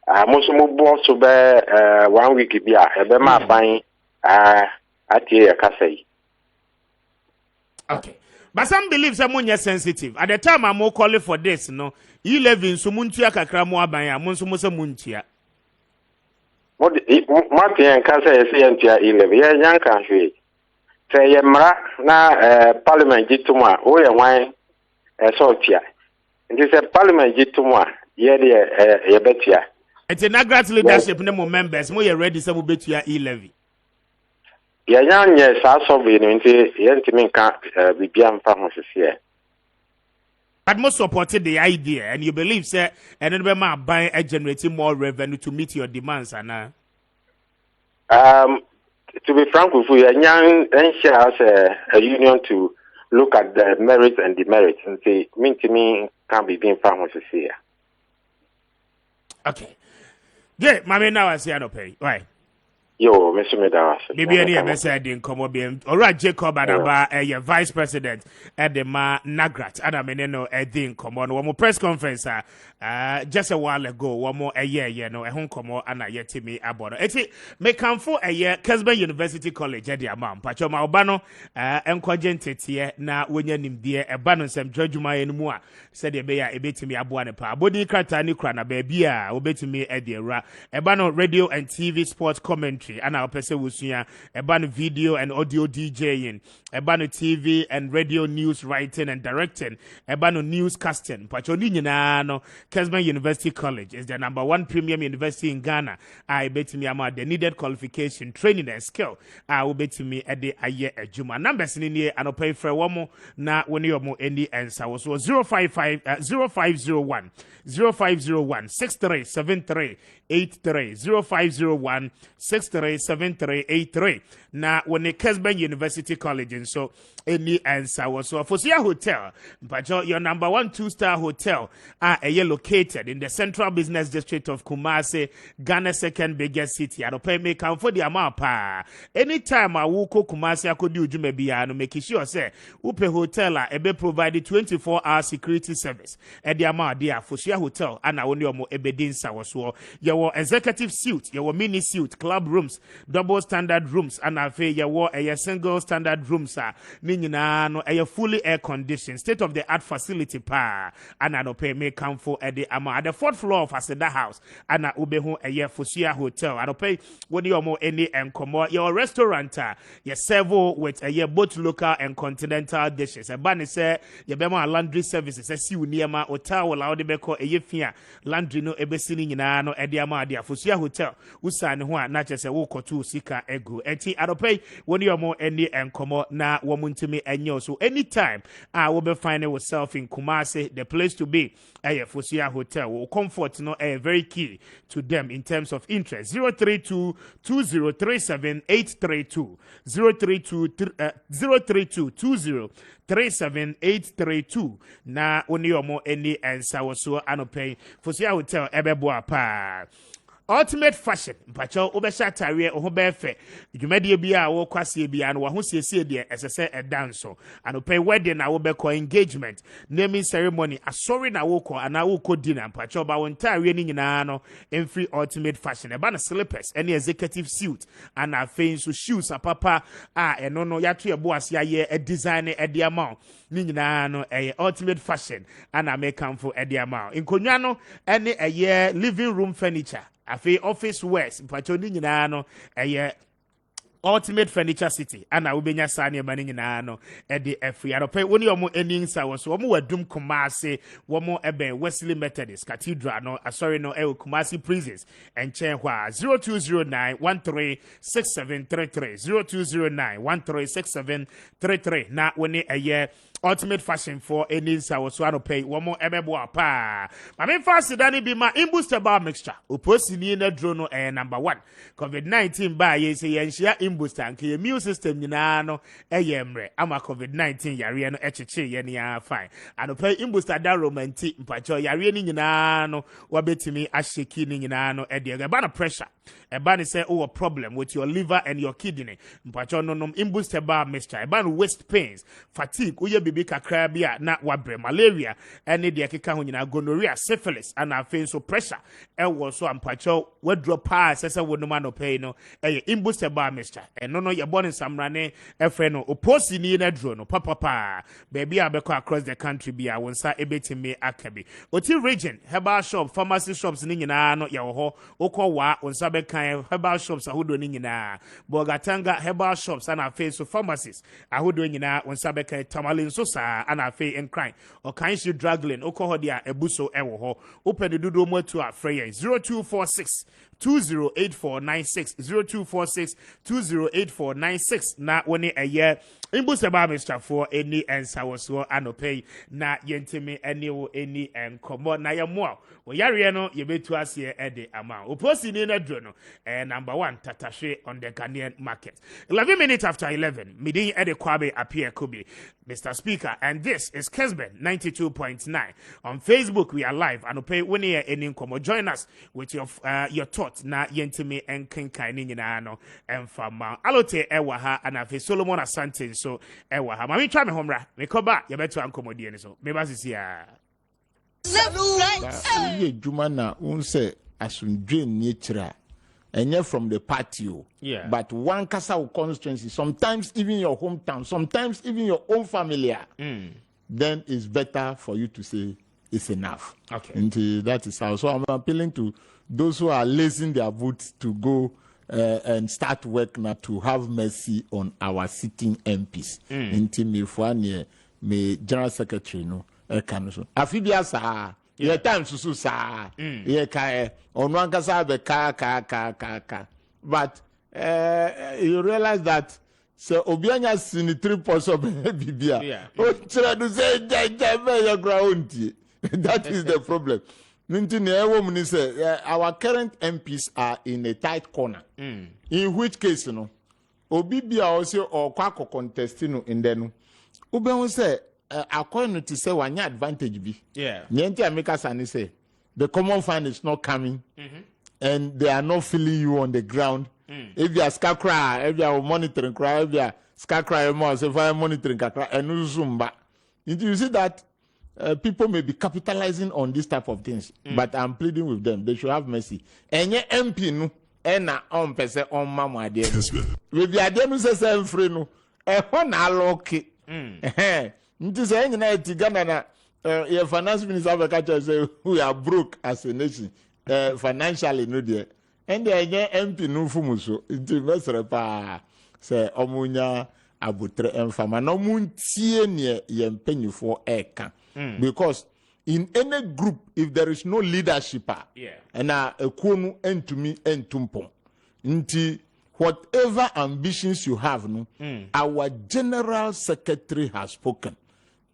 Musumu boss to bear 1 week be a bema buying a tea a casa. Okay. But some believe someone is sensitive. At the time I'm more calling for this, no. 11 sumuntia kakra mo abanya, monsumosa muntia. Martin and Casa is 11. Young country. Say Yamra na Parliament Jituma, oh, and wine a sortia. It is a Parliament Jituma, yeah, dear, betia. It's a Nagrat leadership, no more members, more ready some bet you 11. Young, yes, I saw the Yentimin can't be beyond farmers here. But most supported the idea, and you believe, sir, and then man buying and generating more revenue to meet your demands, and to be frank with you, young has a union to look at the merits and demerits and say, mean to me, can't be being farmers here. Okay. Yeah, my now I say I don't pay. Right. Yo, Mr. Medawas. Maybe any of us didn't come up. All right, Jacob Adaba, a vice president at the Nagrat, Adameneno, a thing come on. One more press conference, just a while ago, one more a year, a home come on, and I yet to me about it. May come for a year, Kessben University College, at the amount. Pachoma Obano, and Quagented here, now when you're in dear, a banner, some George May and Mua, said the bear, a bit to me, Abuana Pa, Body Kratani Krana, baby, obey to me at the Ra, a banner radio and TV sports commentary. And our person was here a ban video and audio DJing, a ban TV and radio news writing and directing, a ban newscasting. Pachoni no Kessben University College is the #1 premium university in Ghana. I bet me the needed qualification, training and skill. I will bet me at the aye Juma numbers in here and I'll pay for one more now when you're more any answer was 0501 6373 83 0501 637383 na when the Kessben University College and so any answer was so for hotel but your #1 2-star hotel are located in the central business district of Kumasi, Ghana's second biggest city. I don't pay me count for the amount pa anytime I will go Kumasi I could do no make sure say upe hotel ebe provided 24-hour security service at the amount there for hotel and I only more ebedin sawaso your executive suite, your mini suite, club rooms, double standard rooms, and a single standard rooms no fully air conditioned, state of the art facility pa and I don't pay me come for at the 4th floor of Aseda House and I ubeho a Fusia hotel. I don't pay when you more any and come your restaurant your servo with a both local and continental dishes. A banner say your bema laundry services a see near my hotel allow the beko a yefia laundry no ebesini no ediama dia Fusia hotel usane ho na chese wo kotu sika ego enti adopai when you more any and come na womuntimi enyo so anytime we be find yourself in Kumasi the place to be Fusia hotel will comfort no very key to them in terms of interest 032 2037 832 032 20 37832 na oni omo any answer was so anopai Fusia hotel ebeboa pa ultimate fashion mpacho obesha tare oho befe dwumade bia wo kwase bia no ho siesie de esese edanso anopai wedding na wo beko engagement naming ceremony asori na wo ko ana wo ko dinner mpacho ba won tare ni nyina no free ultimate fashion e ba na slippers any executive suit and afei so shoes apapa eno no yato ye boase aye e design e de amount ni nyina no ultimate fashion and make am for e de amount inkonwa no any living room furniture afi office wares mpachoni nyina no ultimate furniture city ana ubenya sane mani nyina no de afri adope woni omo eninsa wo so omo wadum Kumasi womo ebe Wesley Methodist Cathedral no sorry no Kumasi prisons enchen hwa 0209136733 0209136733 na woni ultimate fashion for any sawoswano pay one more emebo pa. I mean fast dani be my imbooster bar mixture. Uposi ni na drono number 1. COVID-19 ba ye say yenshia imbooster and ke immune system nyina no eyemre. Ama COVID-19 yare no echeche ye ni fine. And pay imbooster da romanti mpacho yare ni nyina no wabetimi asheki ni nyina no ede ba na pressure. Eba ni say oh a problem with your liver and your kidney. Mpacho no imbooster bar mixture. Eba no waist pains, fatigue, uye bibi kakra bia na wabre malaria ene de keka ho nyina gonorrhea syphilis and afin so pressure e wo so ampacho wadro pa sese wonuma no pay no imbooster bar mixture eno no ye born samrane efre no oposi ni na dro no papa baby abeko across the country bia wonsa ebetimi akabi oti region herbal shop pharmacy shops ni nyina no ye ho okwa wonsa bekan herbal shops ahodo ni nyina bogatanga herbal shops and afin so pharmacies ahodo nyina wonsa bekan tamalin so sa ana fe en crime or kan she draggling okoho dia ebuso ewo ho open the dudo mo to afrey 0246 208496 0246 208496 na woni eye imbusa ba Mr. for any ensa woso anopay na yentimi eni eni enkomo na yemo o yare no yebetu ase e de ama oposi ni na dro no number 1 tatashe on the Ghanaian market 11 minutes after 11 midin e de kwabe appear kobe Mr. Speaker, and this is Kessben 92.9 on Facebook. We are live and pay when you any come join us with your thoughts na yentimi and kinkaini na no and from alote ewaha and afi Solomon Asante so ewaha mami try me homra me koba ye beto ankomodi ni so me ba sisi ya ye juma na unse asundwe nature and from the patio. Yeah. But one casa constituency, sometimes even your hometown, sometimes even your own family, then it's better for you to say it's enough. Okay. And that is how. So I'm appealing to those who are lacing their boots to go and start work now to have mercy on our sitting MPs. Into me General Secretary no Afibia yeah, time to sa. Yeah, ka on one casa be ka. But you realize that so Obianya sini 3% of Bibia. Yeah. Oh, try to say your ground. That is the problem. Our current MPs are in a tight corner. In which case, you know, Obibia also or Kwako contesting in them. Uben say according to say one advantage be. Yeah. Niente America say the common fund is not coming and they are not feeling you on the ground. If you are scarecrow, if you are monitoring cry, if you are scarecrow more, if you are monitoring and zumba. You see that people may be capitalizing on this type of things, but I'm pleading with them. They should have mercy. And your MP no, and on person on mama dear. With the idea say same free no, one aloke. Nti say nyina tigana na your finance minister of agriculture say we are broke as a nation financially no there and the MP no fumuso nti mesre pa say omunya abutre emfama no muntie ne yempanyifo eka because in any group if there is no leadership and ekonu entumi entumpom nti whatever ambitions you have no our general secretary has spoken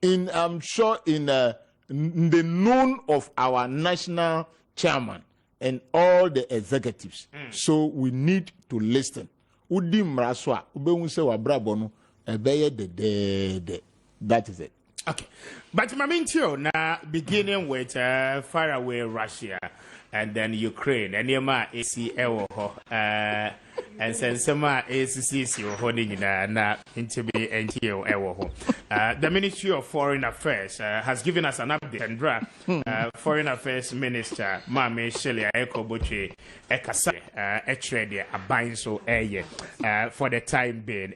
in I'm sure in the known of our national chairman and all the executives. So we need to listen. Udi mraswa ube se wa brabo no ebeye de. That is it. Okay. But Mamintio na beginning with far away Russia and then Ukraine and yema AC ewo ho and sensema ACC ho na intibi NTO ewo ho. The Ministry of Foreign Affairs has given us an update and Foreign Affairs Minister Mame Shelia Ekoboche Ekasa Etrede Abainso Eye for the time being.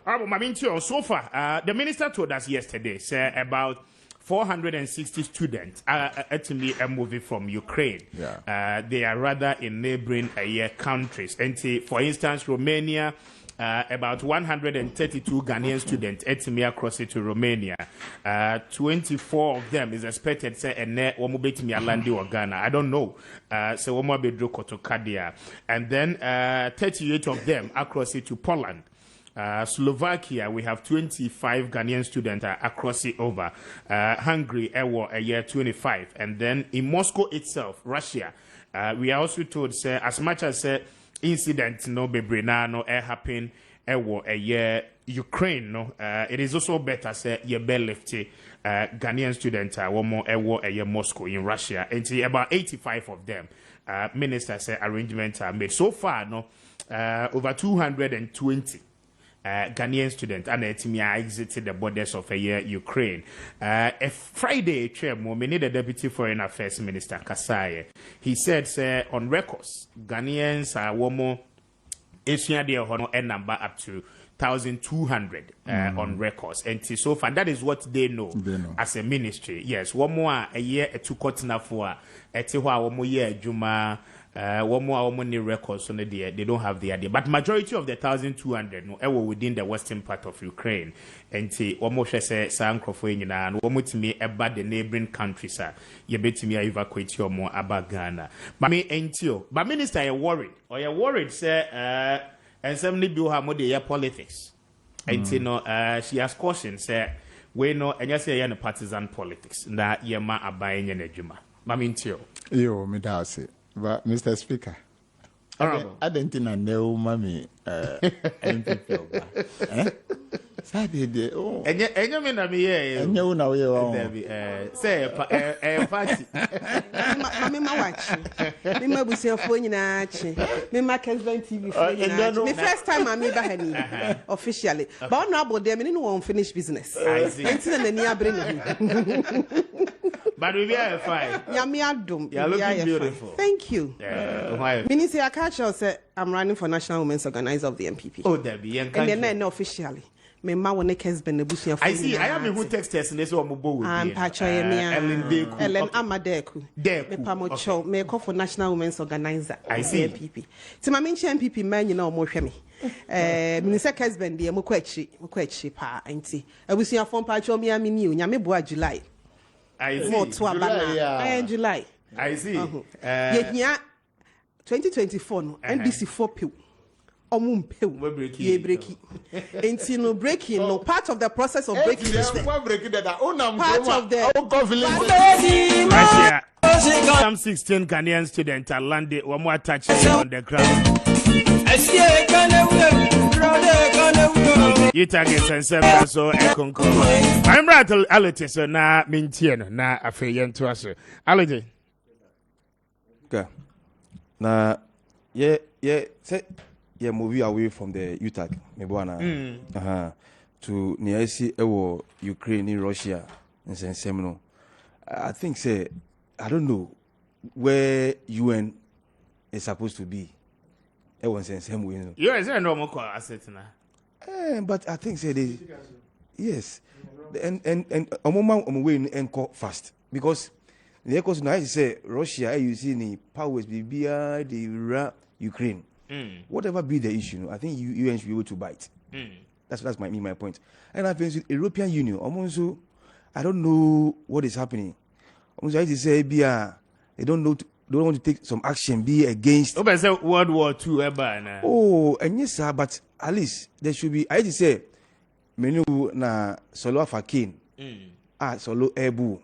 Mamintio, so far the minister told us yesterday about 460 students are actually moving from Ukraine. Yeah. They are rather in neighboring countries. And for instance, Romania, about 132 Ghanaian students actually across it to Romania. 24 of them is expected say or Ghana. I don't know. So and then 38 of them across it to Poland. Slovakia, we have 25 Ghanaian students across it over. Hungary, a year 25. And then in Moscow itself, Russia, we are also told, say, as much as incident no bebrina no happen a year Ukraine no it is also better say ye be lefty Ghanaian student one more a year Moscow in Russia, and about 85 of them ministers say arrangements are made so far no over 220 Ghanaian students and exited the borders of a year Ukraine. A Friday, many the Deputy Foreign Affairs Minister Kasai, he said, say, on records, Ghanaians are one more Asian number up to 1,200 on records. And so far, that is what they know as a ministry. Yes, one more a year to Kotina for a Tiwa, one more year Juma. One more money records on the day, they don't have the idea. But majority of the 1,200 no were within the western part of Ukraine. And almost say Sankrofo and one with me about the neighboring countries. You bet me evacuate your more about Ghana. But me ain't you. But minister, you're worried, say, and somebody do her more politics. And she has cautioned, say, we know, and you say you're in partisan politics. That you're ma buying in a juma. But me ain't you. Yo, me that's it. But Mr. Speaker, I don't think I know mommy MPP. Saturday, oh, and you mean I'm here, and you know you say a party. Me ma watch. Me ma busi afoni na achi. Me ma Kessben TV. Me first time I'm here officially. But now about them, me no want finish business. I see. Until the near bring. But we are fine. You're looking beautiful. Thank you. Minister, I catch you say I'm running for National Women's Organizer of the MPP. Oh, there be. And then officially. Me ma wone Kessben nebusia. I see. I am who text us and this one mo I'm Pacho Ellen Amadeku. Me pamocho. Me call for National Women's Organizer. I see. MPP. Ti ma menche MPP man you know mo hwe me. Minister Kessben de mo kwachi pa enti. Ebusia fon Pacho me amini o nyame boa July. I see. July. I see. Yehia 2024 no NBC 4 pew. Ye breaking. Ain't no breaking. No part of the process of breaking is there. Part of the Russia. Some 16 Ghanaian students are landed one more touching on the ground. You target and seven so I'm right allergy so na mintian na afayen to us. Allergy. Okay. Na say move away from the UTAG, to Niasi Ewo, Ukraine, Russia, and Semino. I think say I don't know where UN is supposed to be. Everyone's in same way. Yes, I know more asset now. But I think say they yes. And a moment on way and call fast. Because the echoes now say Russia, you see the powers be the Ukraine. Whatever be the issue, I think UN should be able to bite. That's my point. And I think with European Union, also, I don't know what is happening. Also, I say they don't want to take some action, be against. World War II, Oh, and yes, sir, but at least there should be. I just say, menu na solo fakin, solo ebu,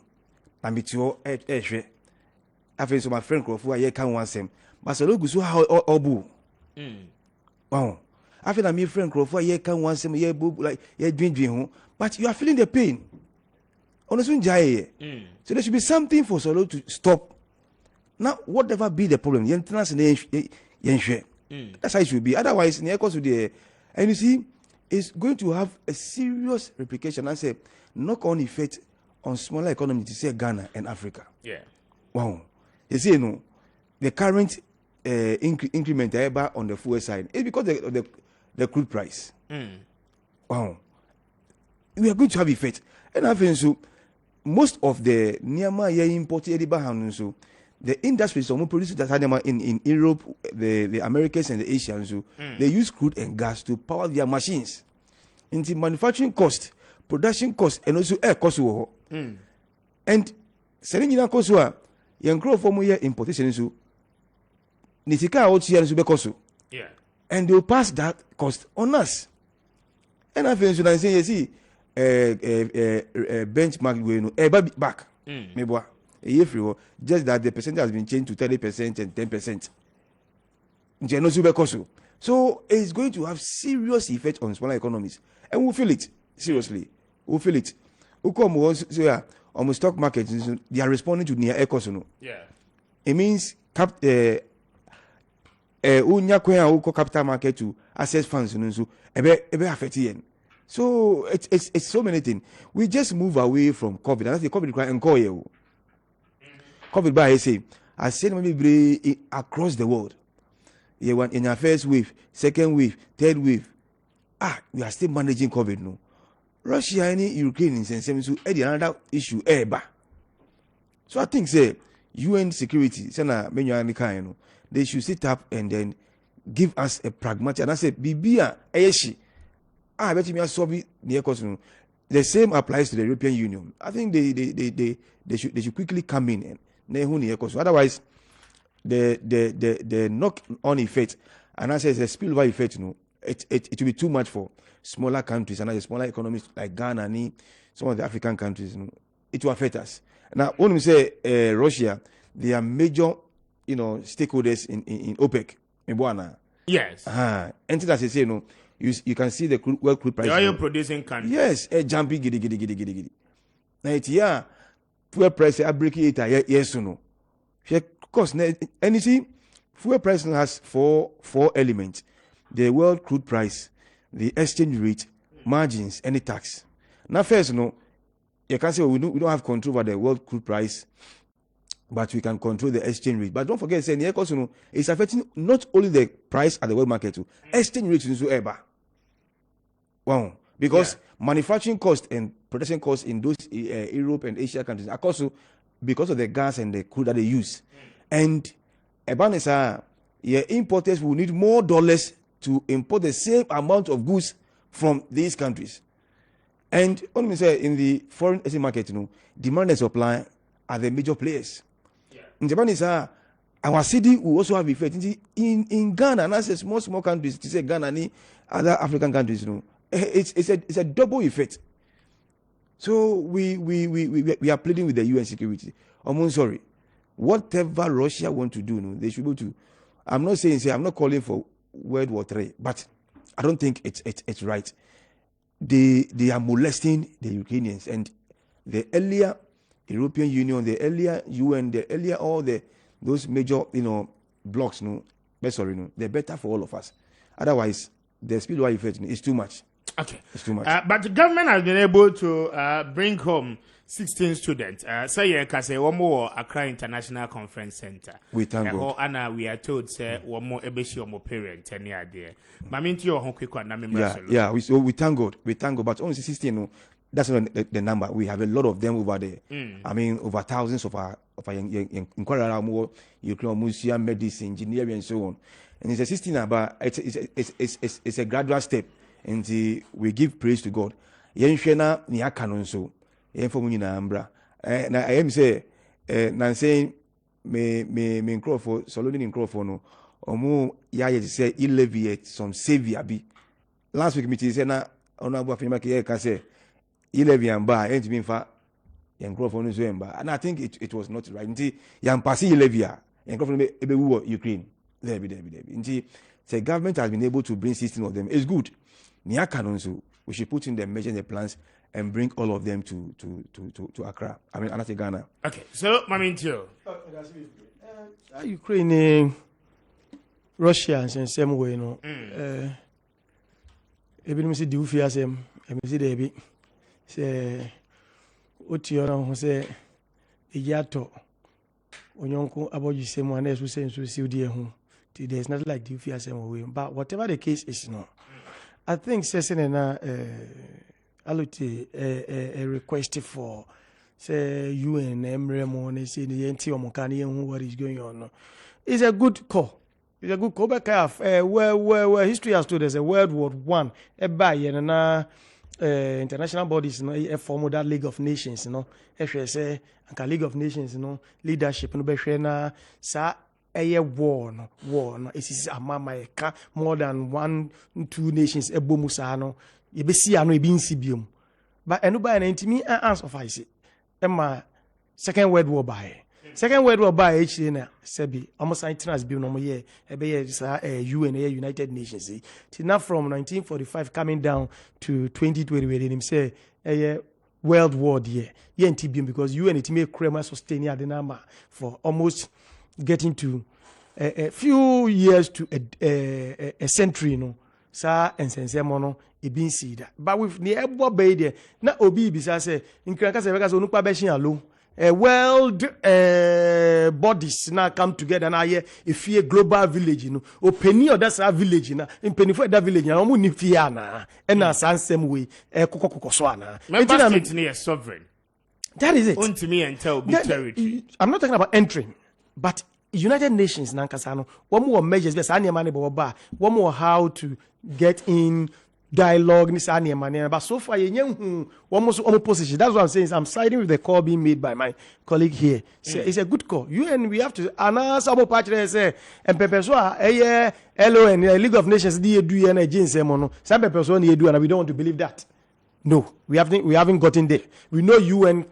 na mitio ehwe. I think so my friend Krofu I can want them, but solo gusu how obu. Wow. I feel that my friend Crawford, you can want some like you're doing, but you are feeling the pain. Honestly, so there should be something for Solo to stop. Now, whatever be the problem, that's how it should be. Otherwise, and you see, it's going to have a serious replication. I say, knock-on effect on smaller economies, to say Ghana and Africa. Yeah. Wow. You see, the current increment on the fuel side is because of the crude price. Wow. We are going to have effect. And I think so most of the Niama imported so the industries some producers that had them in Europe, the Americans and the Asians, so they use crude and gas to power their machines. Into manufacturing cost, production cost, and also air cost. And selling in cost young grow for more importation so Nitika out here and be cost. Yeah. And they'll pass that cost on us. And I feel so I say you see benchmark we know back maybe a year free just that the percentage has been changed to 30% and 10%. So it's going to have serious effect on smaller economies, and we'll feel it seriously. We'll feel it. On the stock market, they are responding to near economy. No? Yeah, it means capital market to access funds. So affecting. So it's so many things. We just move away from COVID. And that's the COVID cry and call COVID by I said maybe across the world. You want in our first wave, second wave, third wave. We are still managing COVID no. Russia and Ukraine in so another issue So I think say UN security, they should sit up and then give us a pragmatic and I say Bibia Eshi. I bet you solve the same applies to the European Union. I think they should quickly come in and otherwise the knock on effect and I say it's a spillover effect, it will be too much for smaller countries and smaller economies like Ghana and some of the African countries, it will affect us. Now when we say Russia, they are major stakeholders in OPEC. Yes. And as I say, you can see the world crude price. The oil producing country. Yes, jumping giddy. Now it's fuel price are breaking it yes or no. Of course, and you see, fuel price has four elements: the world crude price, the exchange rate, margins, and the tax. Now, first, you can say we don't have control over the world crude price, but we can control the exchange rate. But don't forget, it's affecting not only the price at the world market, exchange rate is also wow, because manufacturing cost and production costs in those Europe and Asia countries are also because of the gas and the crude that they use. And importers will need more dollars to import the same amount of goods from these countries. And let me say, in the foreign exchange market, demand and supply are the major players. In Japan, our city will also have effect. In Ghana, and as small countries, to say Ghana and other African countries, it's a double effect. So we are pleading with the UN security. I'm sorry. Whatever Russia want to do, they should go to. I'm not calling for World War III, but I don't think it's right. They are molesting the Ukrainians, and the earlier European Union, the earlier UN, the earlier all those major blocks, they're better for all of us. Otherwise, the spillover effect is too much. Okay, it's too much. But the government has been able to bring home 16 students. So you can say one more Accra International Conference Center. We thank God. And we are told say one more ebeshi one more parent any there. Maminti your home quick one. We thank God. We thank God. But only 16. That's not the number. We have a lot of them over there. I mean, over thousands of our young Ukrainian medicine, engineering, and so on. And it's a 16, but it's a gradual step. And we give praise to God. Yenshena ni akanon so. Yenfo muni na ambra. Na I am say na saying me Crawford, Solomon in Crawford no. Omo ya say alleviate some savior be. Last week me say na honorable afima ke ka say alleviate ba ent me fa yen Crawford no so emba. And I think it was not right. Nti yan pass alleviate. Yen Crawford be wu Ukraine. There be. Nti the government has been able to bring 16 of them. It's good. We should put in the measures and the plans and bring all of them to Accra. I mean, Anate Ghana. Okay, so Mamintio. Ukraine, Russia, and same way, Even Mr. Dufiasem, and Mr. Debbie say, Otiora, say, Yato, Onyonko, about you, same one as who sends to see dear home. There's not like Dufiasem way, but whatever the case is, I think Sesena a request for say UN Emremo say the NT Omokani what is going on. It's a good call. It's a good call. Back where history has told us a World War I, a by international bodies, a form of that League of Nations, say League of Nations, leadership, no sa war no. It is more than 1-2 nations ebomusano ye be see ano e bi nsi biom but eno ba na ntimi answer fa ise Emma Second World War by. Second World War by na sebi almost trans bi no mo ye ebe ye UN United Nations now from 1945 coming down to 2020 where him say World War there ye ntibium because UN it may crema sustain adenama for almost getting to a few years to a century no sa ensense mo no e bin see that but with the ebo bay there na obi bisa say nkranka say because onukpa be hia alo world bodies now come together na here if a global village you know openi or that's a village na impeni for that village na omo ni fia na e na sansem we kokokoko so ana member state near sovereign that is it unto me and tell be territory. I'm not talking about entering but United Nations nankasa no one more measures be sa na man be ba one more how to get in dialogue ni sa na man but so far yenye almost position. That's what I'm saying. I'm siding with the call being made by my colleague here. It's a good call. UN we have to announce about party say and pepe so LON League of Nations dey do here na jinse mo no some pepe so na do and we don't want to believe that. No, we haven't gotten there. We know UN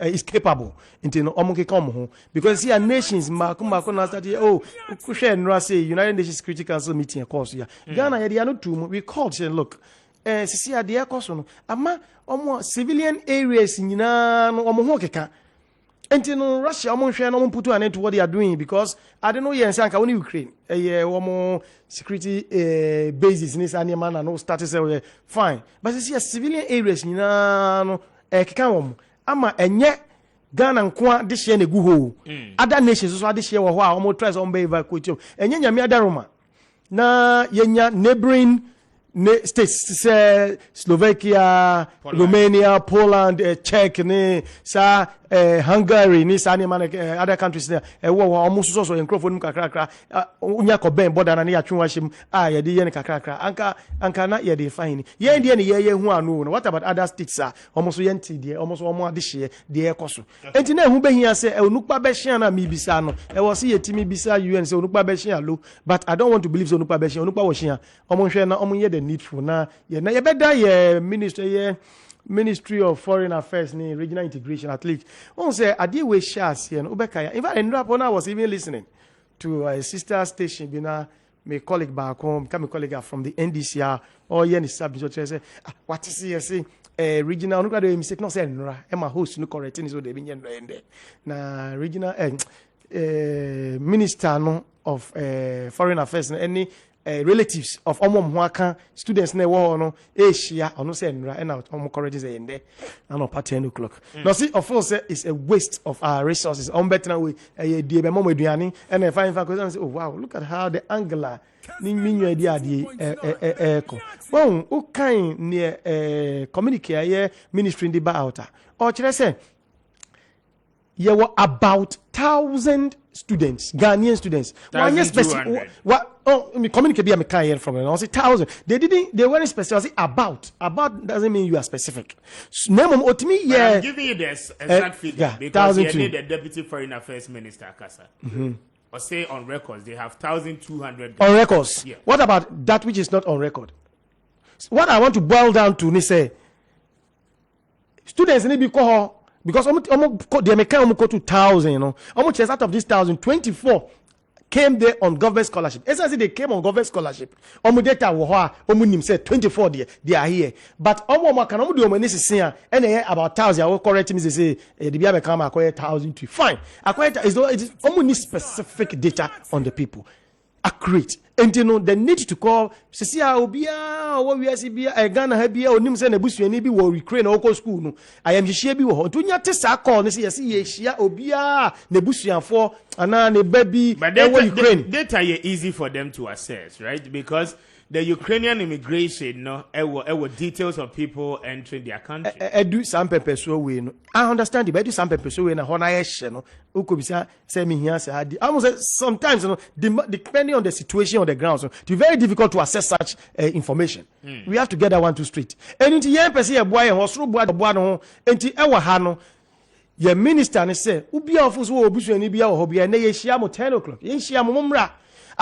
is capable. Because see, our nations, say United Nations Security Council meeting, of course, yeah. Ghana, they are not too. We called saying, look, see, they are course, ama civilian areas in and you know, Russia, put an end to what they are doing because I don't know, yes, only Ukraine, security bases in this animal and no status fine. But you see, civilian areas, ama and yet Ghana and Kwa this year, other nations also this year, almost tries on by evacuation, and yenya Roma. Na yenya neighboring states Slovakia, Poland. Romania, Poland, Czech, Hungary, other countries there. Almost also in Crawford kakra. Unya ko ben border na ya twashim. Ye de ye kakra. Anka na ye de fine. Ye de ye hu anu. What about other states almost ye nti de almost almost this year de ekoso. Enti na hu be hia say onukpa be hia na mi bisa no. E wo say yetimi bisa UN say onukpa be hia lo. But I don't want to believe so onukpa be hia. Onukpa wo hia. Omo hwe na omo ye the needful na ye beda ye Ministry of Foreign Affairs ni regional integration at least. On say adi we shares here no ubekaya. In fact, I was even listening to a sister station bina my colleague back home, come colleague from the NDCR or yen is subject say what is here say regional no grade mistake no say nra e ma host no correcting so they be yen na regional minister no of foreign affairs any relatives of Omomwaka students na wo no Asia ono say nra and out correct is in there and up at 10 o'clock. Now see of course it's a waste of our resources on better way die be mom aduane and if I say oh wow look at how the angular ni minyo adi ko bon o kan near communicate ministry in the ba outer or kire say there were about 1,000 students, Ghanaian students. What? Oh, me communicate be a kind from it. I say 1,000. They weren't specific. I say about. About doesn't mean you are specific. Name otimi yeah. I'm giving you this exact figure because you need the Deputy Foreign Affairs Minister Kasa. Or say on records they have 1,200. On records. Yeah. What about that which is not on record? What I want to boil down to is say students need to be called. Because they may come to 2,000, you know. Almost out of this 1,000, 24 came there on government scholarship. Essentially, they came on government scholarship. Said 24 they are here. But can do and about 1,000. I will correct me. They say the BIA become acquire 1,000 fine. Acquire is almost specific data on the people. Accurate. And you know the need to call Cecilia Obia or we are Ghana Habia or Nims and Abusu and Nibi or Ukraine or school. No, I am Shibi or Tunya Tessa call and see Shia Obia Nebusian for Anna baby. But Ukraine data are easy for them to assess, right? Because the Ukrainian immigration, no, details of people entering their country. I do some people so we no. I understand it, but I do some people so we na honor no. Ukubisa say me here say I almost sometimes you know depending on the situation on the ground, so it's very difficult to assess such information. We have to get that one to straight. And into young person a boy and hosro boy no enti ewa ha no. Your minister ne say ubi ofuso obusu ani bia wo ho bia na ye hia mo 10 o'clock. Ye hia mo mmra.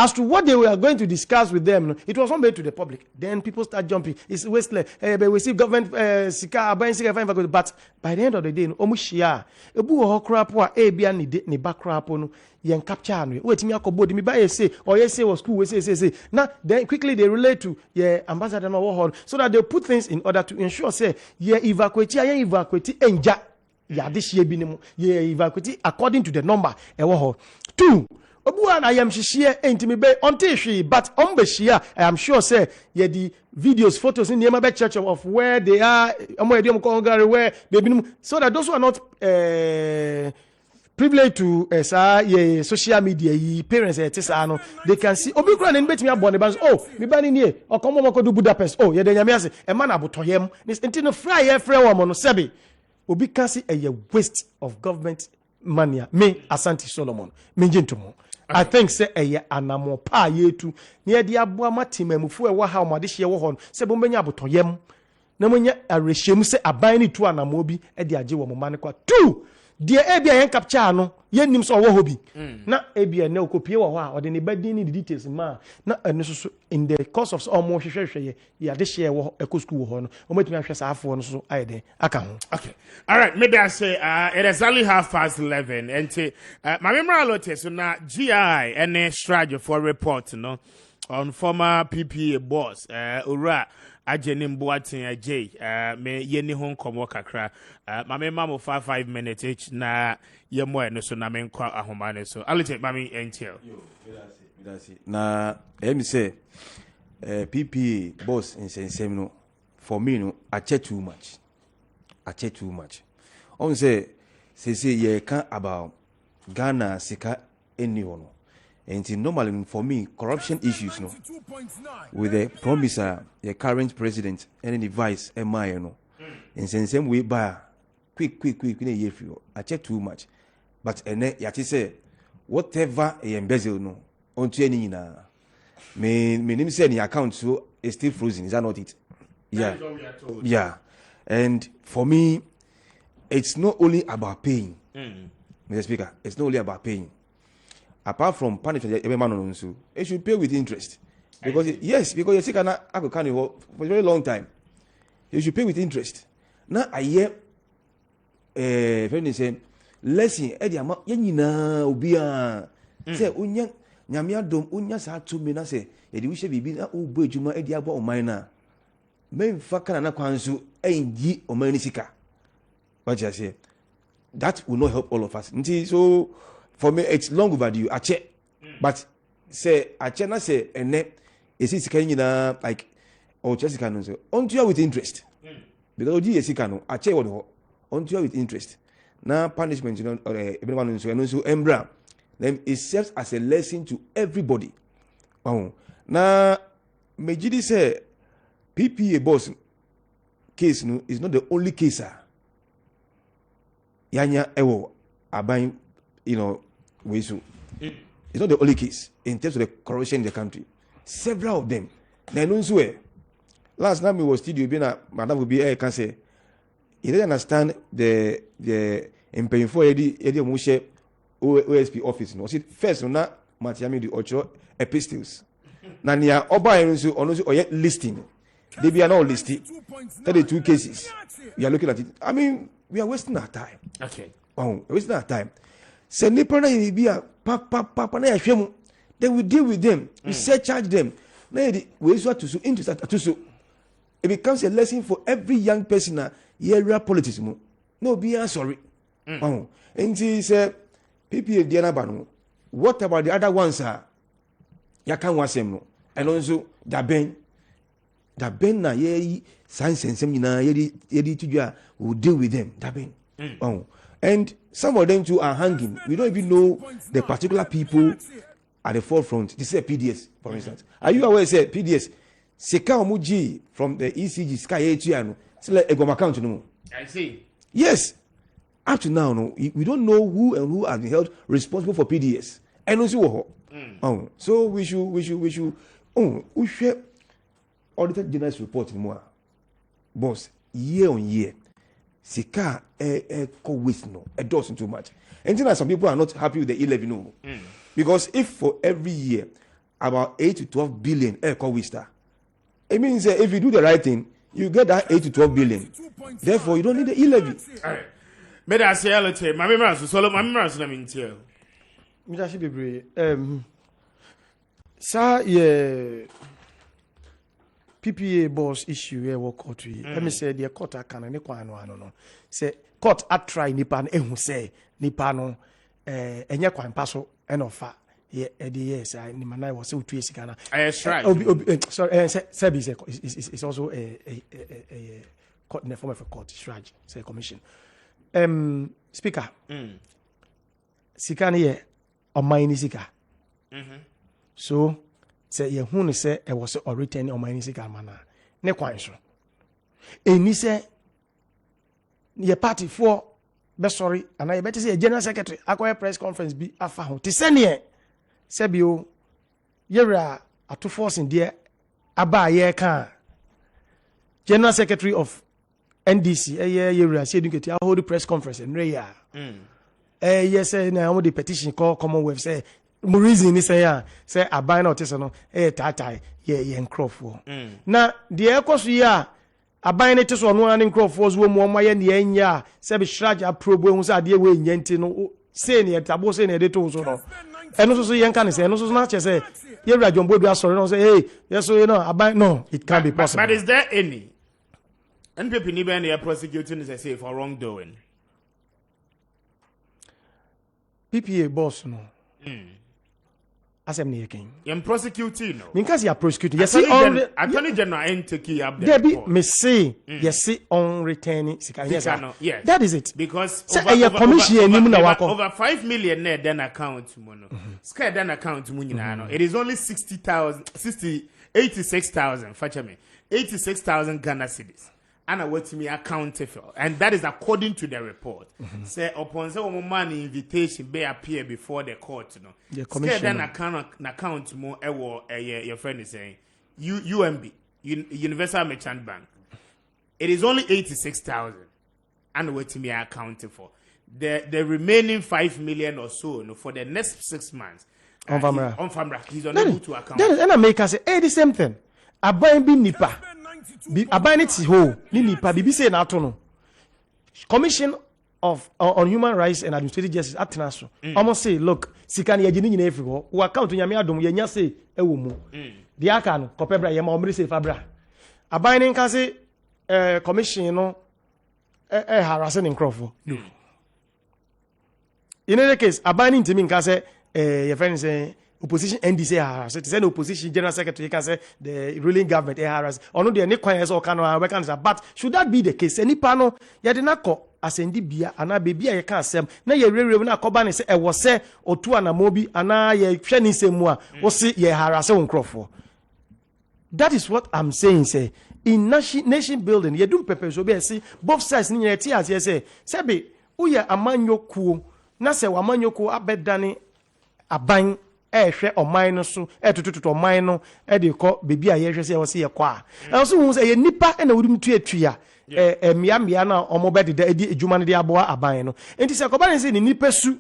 as to what they were going to discuss with them, it was not made to the public. Then people start jumping. It's wasteless. But we see government but by the end of the day, omushia ebu ho crap wa ebia ni ba crap no yen capture no wait me akobodi me buy say or yes say was school we say now then quickly they relate to ambassador no wo so that they put things in order to ensure say evacuate enja this year bi evacuate according to the number two Obuan I am share intimibe until she but I am sure say the videos photos in the Yamabe church of where they are where they been so that those who are not privileged to social media parents they can see Obikran and bet me abon me bani nie or come do Budapest de nyame ase e man abotoyem nti no fry woman no sebi obi can see a waste of government money me Asante Solomon me jintomo I think say anamo pa yetu ne de aboa matimamufu e wo ha omade hye wo ho se bo menya abotoyem na monya arehyem se aban ni tu anamo bi e de age wo mo mane kwa two de ebia yen capture no yenim so wo ho bi na ebia na okopie wo ho a ode ne badin ni details ma na eno so in the course of almo hwehwehwe ya de hye wo ekosku wo ho no omatumi ahwe saafo no so ayede aka ho. Okay, all right, maybe I say it is only 11:30 and my memory lote so na GI and strategy for report no on former PPA boss Ura Ajenim Boatin Ajay me yeni hon komo kakra my memo 5 minutes each na yemo no so na me kwa ahomane so I'll take mami entiel na me say PPA boss in sensem no for me no I check too much on say ye can about Ghana sika any one. And normally for me, corruption issues, no, with the promiser, the current president, and the vice, MI, no, in the same way, by quick, I check too much. But yati say, whatever a embezzle, no, on to any na, me name say the account so is still frozen. Is that not it? Yeah. And for me, it's not only about paying, Mr. Speaker. It's not only about paying. Apart from punishment, it should pay with interest. Because because you see, I could for a very long time. You should pay with interest. Now I hear friend say, lesson, yenina ubia. Say unya nyamia dom unya sa to me na say, edi wishe bibi na ubo ejuma edi abo omaina. Me mfaka na kwansu enyi omaini sika. What you say? That will not help all of us. So for me, it's long overdue. I check, but say I check. Not say ene. Is it kind of like or just can say on to you with interest because odi is kind I check what on to you with interest. Now punishment, or everyone so embra. Then it serves as a lesson to everybody. Oh, now Mejidi say PPA boss case no is not the only case. Yanya ewo abain, Wesu. It's not the only case in terms of the corruption in the country. Several of them. Last time we was studio, Madam will be can say, he didn't understand the painful Mushe OSP office. No, see first na Matiami the Ocho epistles. Nania Oba or yet listing. They be not listed. 32 cases. We are looking at it. I mean, we are wasting our time. Okay. Oh, wasting our time. Send the be a then we deal with them, we surcharge them. It becomes a lesson for every young person. Real politics. No, be sorry. Oh, and he said, PPA Diana Banu. What about the other ones? Yakan Wasem, and also Daben na ye science and seminar, yedi to will deal with them. Daben. Oh. And some of them too are hanging. We don't even know the particular people at the forefront. This is a PDS, for instance. Are you aware? Say PDS. Seka Omuji from the ECG Sky Etiano. It's like Egoma account no. I see. Yes. Up to now, no, we don't know who has been held responsible for PDS. And also, so we should. We should audited general's report in more. Boss, year on year. Sika waste no, it doesn't too much. And then some people are not happy with the 11 no. Because if for every year about 8 to 12 billion call Wista. It means if you do the right thing, you get that 8 to 12 billion. Therefore, you don't need the e-levy. All right. But I say, I'll tell my members, so my members, let me tell you. Mr. Shibibre, sir, yeah, PPA boss issue here work court. Let me say the court can and no. Say court at try nipan who say nipano enya kwan paso and offer. Yeah, yes, I Nimana was so 2 years ago. Right. Sorry, Sebi is also a court in the form of a court, Shraj, say commission. Speaker, Sikani ye on my Nisika. So, say ye who say I was a return on my Nisika mana. Ne quite so. And he say, ye party for, but sorry, and I better say a general secretary, acquire press conference be a found. Tisenia. Sebio, yera at 2 force in dear Abba ye can. General Secretary of NDC, yera said you get a hold press conference and Raya. Yes, now the petition call Commonwealth say Murizi ni say Abba no tesano, tatai, ye and Crawford. Now, the air course ya. Abba it is on one in Crawford's woman, my and the enya, Sebi Shraja probes are dear way yentino, saying at Tabo saying editor. And also young can say, and also not just say, yeah, John Boy, sorry, no say, hey, yes, so you know, about no, it can't be possible. But is there any? And people even they are prosecuting, as I say, for wrongdoing. PPA boss, no. As I'm near king. You're prosecuting, no. Because you are prosecuting. Yes, Attorney General ain't taking up there be me say, yes, on retaining. Yes, yes, that is it. Because over 5 million net then account mono. Sky then account munino. It is only 86,000. Fetch me 86,000 Ghana cedis. And I want me accounted for, and that is according to the report. Say upon some money invitation may appear before the court. You know, the commission then account more. Your friend is saying, UMB, Universal Merchant Bank. It is only 86,000, and what me accounted for. The remaining 5 million or so, for the next 6 months. On Famra, he's unable to account. And I make us say, the same thing. I buy nipa. Abanity ho ni nipa bibi say na to no Commission of on Human Rights and Administrative Justice atena so almost say look sika na yagini nyina efiri ho wo account nyame adom yenya say ewo mu de aka no kopebra ye ma omre say fabra aban ni nka say commission no harass in crofo no in any case aban ni ntimi nka say your friend say opposition NDC harass. It is an opposition general secretary can say the ruling government harass. Or no, the any quires or canoe. But should that be the case? Any panel, ya did not call as Bia and a baby. I can't say. Now you really not coban say I was say or two and a mobi and I training say more or see ye harass on Crawford. That is what I'm saying. Say in nation building, you do pepper so be see both sides in your tears. You say, Sabi, uya amanyo ku na se wamanyo ku abedani aban. Share or minus so to minor edico baby I say was here qua. Also who say nipa and a wooden tree tria miamiana or mobile de Jumani aboa abino. And it's a combination in nipa su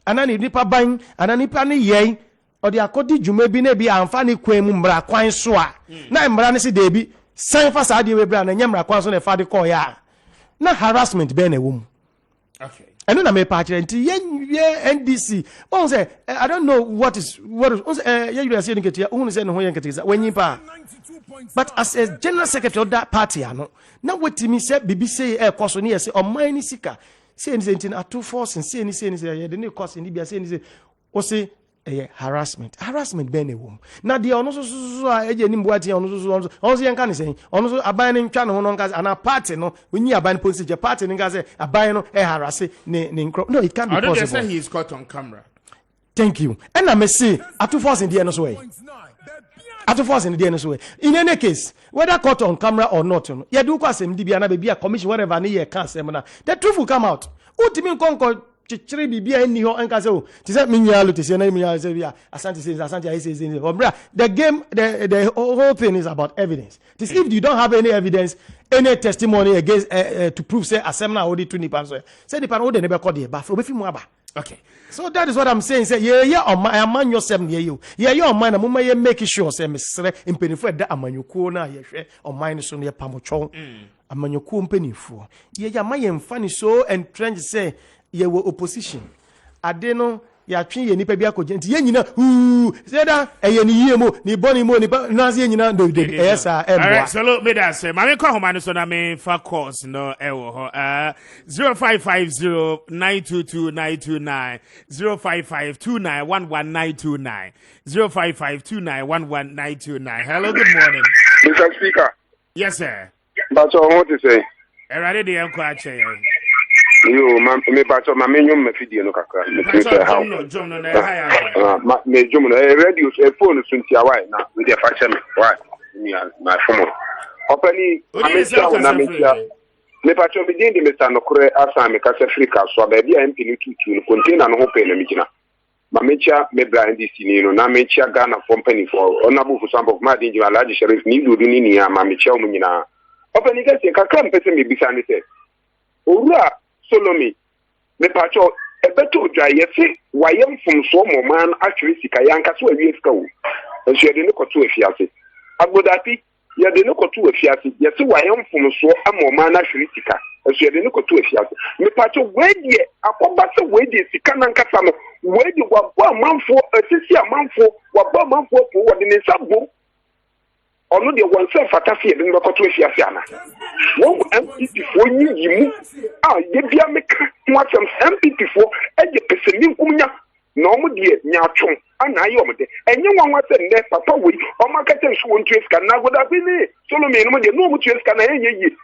and any nipa bang and a nipa ni yay or the according Jumebi nebi and fanny quemura quine swa. Now Branisi debi sign for Sadi Webran and Yamra Quanson a father call ya. Not harassment ben a womb. Okay. And then I may party until NDC. Oh, say I don't know what is you are saying get here. Only say no when you pa. But as a general secretary of that party, I know. Now what me say BBC air cost on here say on mine sika. Say anything at 2 force and say anything say the new cost in Libya say or say harassment ben a womb. Now the ono so nimbuati ono so yan kan say ono so aban ntwa no no and a party no when you aban police je party nka say aban no harass ne no it can't be possible. I don't say he is caught on camera. Thank you. And I may say at 2 force in the end way. At 2 force in the end way. In any case, whether caught on camera or not, you do kwasem di bia na be a commission whatever ni ye can say na. The truth will come out. Ultimate concord chichiri bibia eni ho anka se o ti se minya lo ti se na minya se bia asante I say the game the whole thing is about evidence. This if you don't have any evidence, any testimony against to prove say asem na odi to nipa so say nipa no de ne be call the ba fro be fi mu aba Okay. So that is what I'm saying. Say, yeah, on my man yourself near you. Yeah, on mine, I'm make sure, say, Miss in penny for that amanyuko na, yeah, on mine is only a pamochon. Amanyuko penny for. Yeah, my funny so entrenched say, yeah, were opposition. I don't know. Ya twi ye nipa bi akogenti ye nyina say da eye ni yie mo ni boni mo ni na se nyina do de esa emwa. Alright, so look me that say mama kwa homa no so na me fa course no e wo ho 0550922929 0552911929 0552911929. Hello, good morning, Mr. Speaker. Yes sir. That's all I want to say. Erade de enko ache You, me bacho ma menyo me fidie no kakra. Me say how. Jom no na ha me jom no radio phone sunti awai na we dey fache me. Why? Me my phone. Opani amecha na mecha. Me bacho me dey Mr. Nokore asa me kase Africa so ba bia MP ni tutu no container no ho pe na mekina. Ma mecha me blind this ni no na mecha Ghana company for honorable for some of my dinji alaji Sheriff ni dudu ni ni ma mecha o nyina. Opani kase kakra mpese me bisa ni se. Owura Solomi, me pacho, beto dry yesi, wayam from so man actually sika yanka so a years go. And she had no to a fiasi. Agodapi, ya de no to a fiasi, yesi wayam from so a man actually sika, and she had no to a fiasi. Me pacho, where ye, a combasa way de Sikananka Sama, where you were 1 month for a 60 a month for, what 1 month for what in a sabo. Ono de oneself atasi e no koto efiase ana wo MPP fo yimu ye bia meka watem MPP fo eje pesemi nkumnya na omo de nyaatwon ana aye omo de enye nwanwa se ne papa we omo akete nso won tueska na goda bi ni Solomon no de no mo tueska na enye yi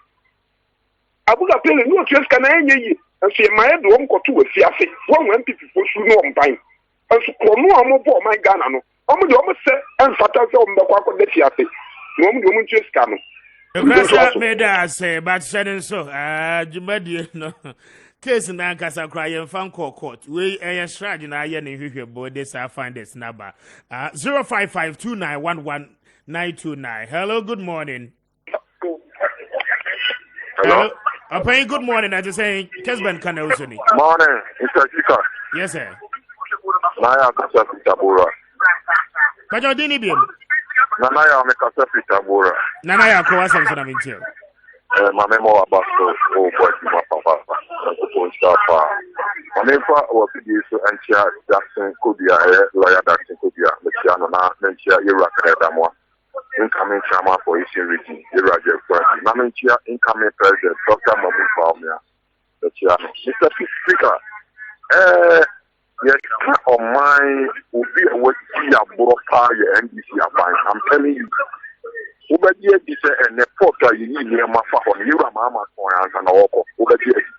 abuga pele no tueska na enye yi nso ye maye do omo koto efiase wo MPP fo su no omban nso krono omo bo my Ghana no omo de omo se enfata se omo bekwa ko de fiase Mom, you want to scam. The made us say, but said so. Jumadi, no case in Ankasa crying fan court. We a stride in iron in your body. I find this number 0552911929. Hello, good morning. Hello. Okay, good morning. I just say, Kessben Kanawu. Morning, Mr. Speaker. Yes, sir. Naya Kasa Fitabura. But you didn't be. Naya Mekasa Fitabura. Naya Kawasam Sanamintil. My memo about oh boy, my papa. My name was and Chia Jackson Kubia, lawyer Jackson Kubia, Michiana, Menchia, Iraq, Damo. Incoming chairman for Eastern Region, Iraq, Namenchia, incoming president, Dr. Mamu Palmia, the chairman. Mr. Speaker, yes, on mine will be a way to see a Boropa, NDC. I'm telling you. Ubedi edi se ene pota yi ni ma fa ho ni ra ma so an na woko ubedi edi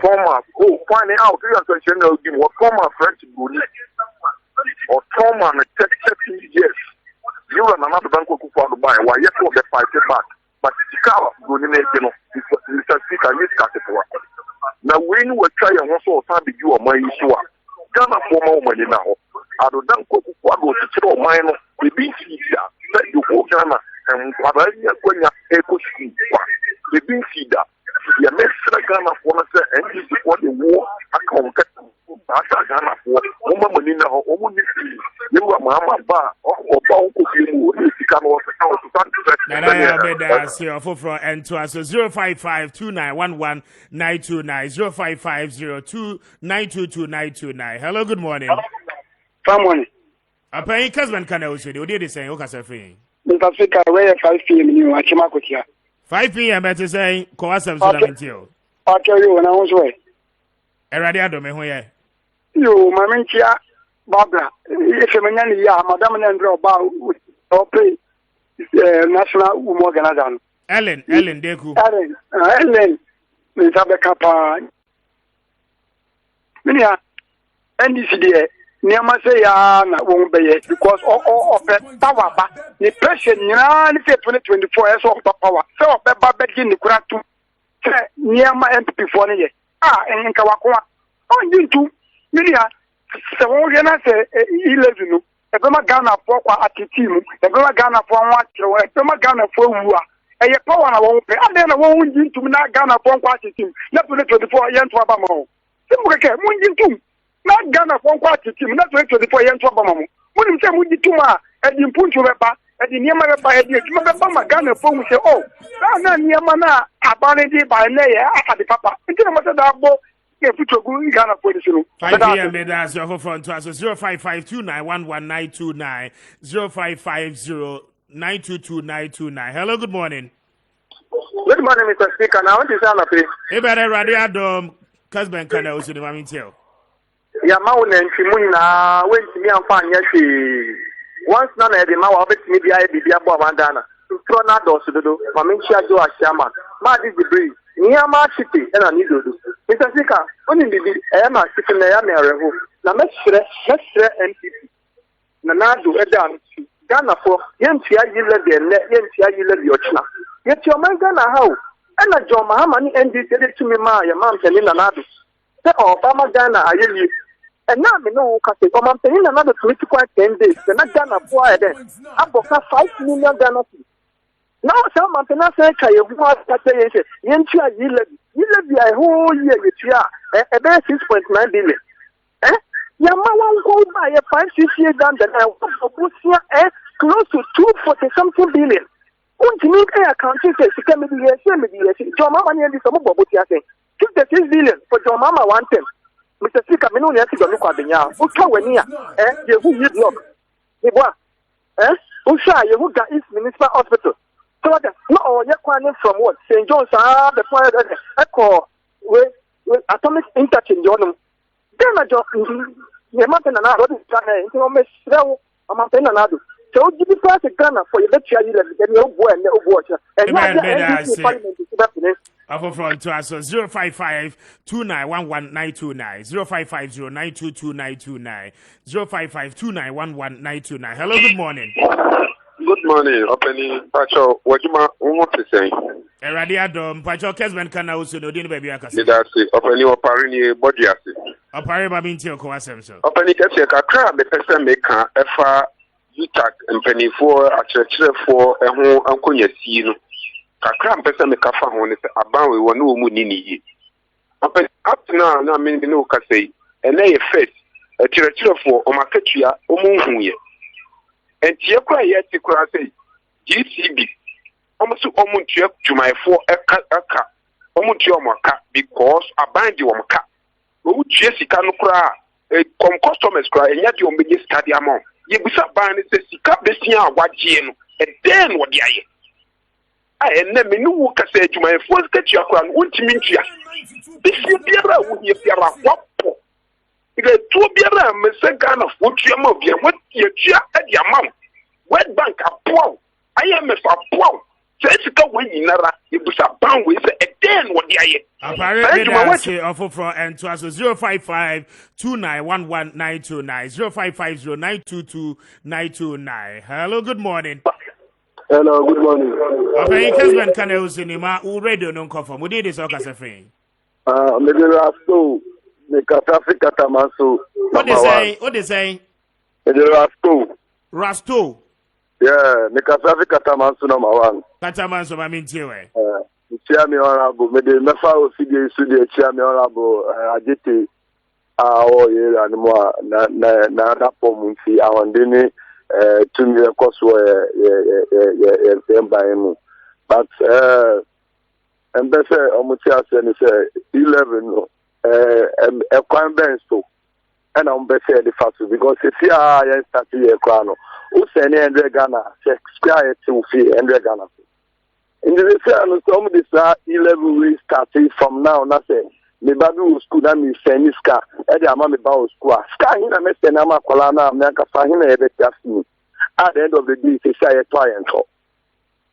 former find out you are saying no give what former French boni or former 30 years you are not bank ko for buy why you go the fight back but sika boni na edi no Mr. Speaker you start to work na we ni we try and so san be you o man yi so a Ghana former woman na ho ado dan ko kwa go to kire o man no e bi si dia you go Ghana and Wabanya Konya Eco School. The Bing Sida, the American Ghana for us, and this is what the war account Ghana for Oma Manina or Omu. You are Mama Ba or Bonko, you can also for and to us 0552911929 0550292229. Hello, good morning. Someone. I'm paying Kessben Kanawu. You did the same. Okay, free. Mr. Speaker, where 5 p.m. you are Chimakutia. 5 p.m. better say, Coasam Sudamentio. I'll tell you when I was away. Eradiado me who You, Mamintia, Barbara, if a man, Madame and Andrew Bow or pay National Woman. Ellen, Deku. Ellen, Mr. Kappa. Minia, and this idea. Never say na won't be because all of the power, but the pressure, 2024 years of power. So, Baba begin the crack to near my MP for the year. And Kawakwa. Oh, you too. Milia, so we're going to say 11. A Bama Ghana for at the team, a Bama Ghana for one, a Bama Ghana for who are a power. I won't pay. And then I won't do to not Ghana for one team. Not 24 years to Abamo. Simulke, Munjin, not Ghana for quality team, not 24 years of Bamamu. When you say Mujituma, and you put your papa, and the Yamara by the Mama Ghana phone say, oh, now Yamana, abandoned by Naya at the papa. It's a matter that boy. 5 p.m. That's your phone to us 0552911929 0550922929. Hello, good morning. Good morning, Mr. Speaker. Now, what is that? Hey, better radio dom. Kessben Kanawu in the Mamintel. Yamaun and Simuna went to me and found yes. Once none of the Mawa bet me the idea of Bandana to throw not those to do. Mamicha do a shaman. Mad is the breeze. Niyama City and I need to do. Mr. Speaker, only the Emma sitting there. Now, Mestre NPP. Nanadu Edan, Ghana for Yentia Yilla, Yentia Yilla Yochna. Yet your man Ghana how? And a John Mahamani ended to me, my mom, and in another. The Obama Ghana, I you. And now we know because I'm paying another 25 10 days. The not Ghana for then. I've got 5 million Ghana. Now, some maintenance you want to say, Yentia Yilla, a whole year with ya, about 6.9 billion. Eh? Yamawan go by a 5-6 year down the line, close to 240 something billion. Won't you need a country to come with the John Mama and some of what you are saying? 56 billion for John Mama 110. Mr. Speaker, I know you have to look at the yard. Who can we near? You who you block? You what? Who shall you who got East Municipal Hospital? So that no, you're calling from what? St. John's, the point of the echo with atomic interchange on them. Then I just, you're not in another, you almost sell a mountain another. So give me first a Ghana for your lecture, and no boy and no water. And Up front to us 055 2911 0550922 055 2911 Hello, good morning. Good morning, Opening Pacho. What you want to say? Eradia Dom, Pacho Kessben Kanawu so no din baby akase. Did I say Opening Oparini body asset? Opare babinti okowasem so. Opening Kessben kakra be person make efa UTAC mpanifo akyerɛkyerɛfo ɛho ankonyasi no. Kakra mpɛsɛ meka fa ho ne sɛ aban we wɔ no mu ni yi. Open up now na me no ka sei. Ɛnɛ yɛ first akyerɛkyerɛfo ɔmakatua ɔmo huye. Entie kwa ye ti kwa say GCB almost omuntua dwumayefo aka omuntua omaka because abandi omaka wo tue sika no kra com customers kra enya de ombeje stadium ye busa ban ne se sika besia agwaje no den wo de aye enne me no wo kasa dwumayefo sika tua kra no wontimi ntua bisi biara wo ye biara wapo ige to biara me se Ghana fo tua ma bia wo ye tua e amam World Bank apow IMF apow sesika we nyinara ibusa ban we se eden wo de aye apare me say offer from and to us 055 2911929 0550922929 Hello, good morning. Hello, good morning. Okay, Kessben Kanawu cinema u radio no confirm we dey so kasa fe me dey rasto me Africa tamaso. What they say me dey rasto yeah, me Africa tamaso number 1. Katamanso ma mintiwe. Chairman honorable me dey mefa ofidi su dey chairman honorable agete o ye animo na pom fi awondeni to me course ye but embese omuti ase ni say 11 no kwan ben so and embese the fact because if you are ye start ye kwa no who send 100 Ghana square to 100 Ghana in the say some this 11 we starting from now na say me babu school na me send ska e dey ama me ba school ska hin na me send na makola na me aka fa hin na e be tiafi at the end of the day say e client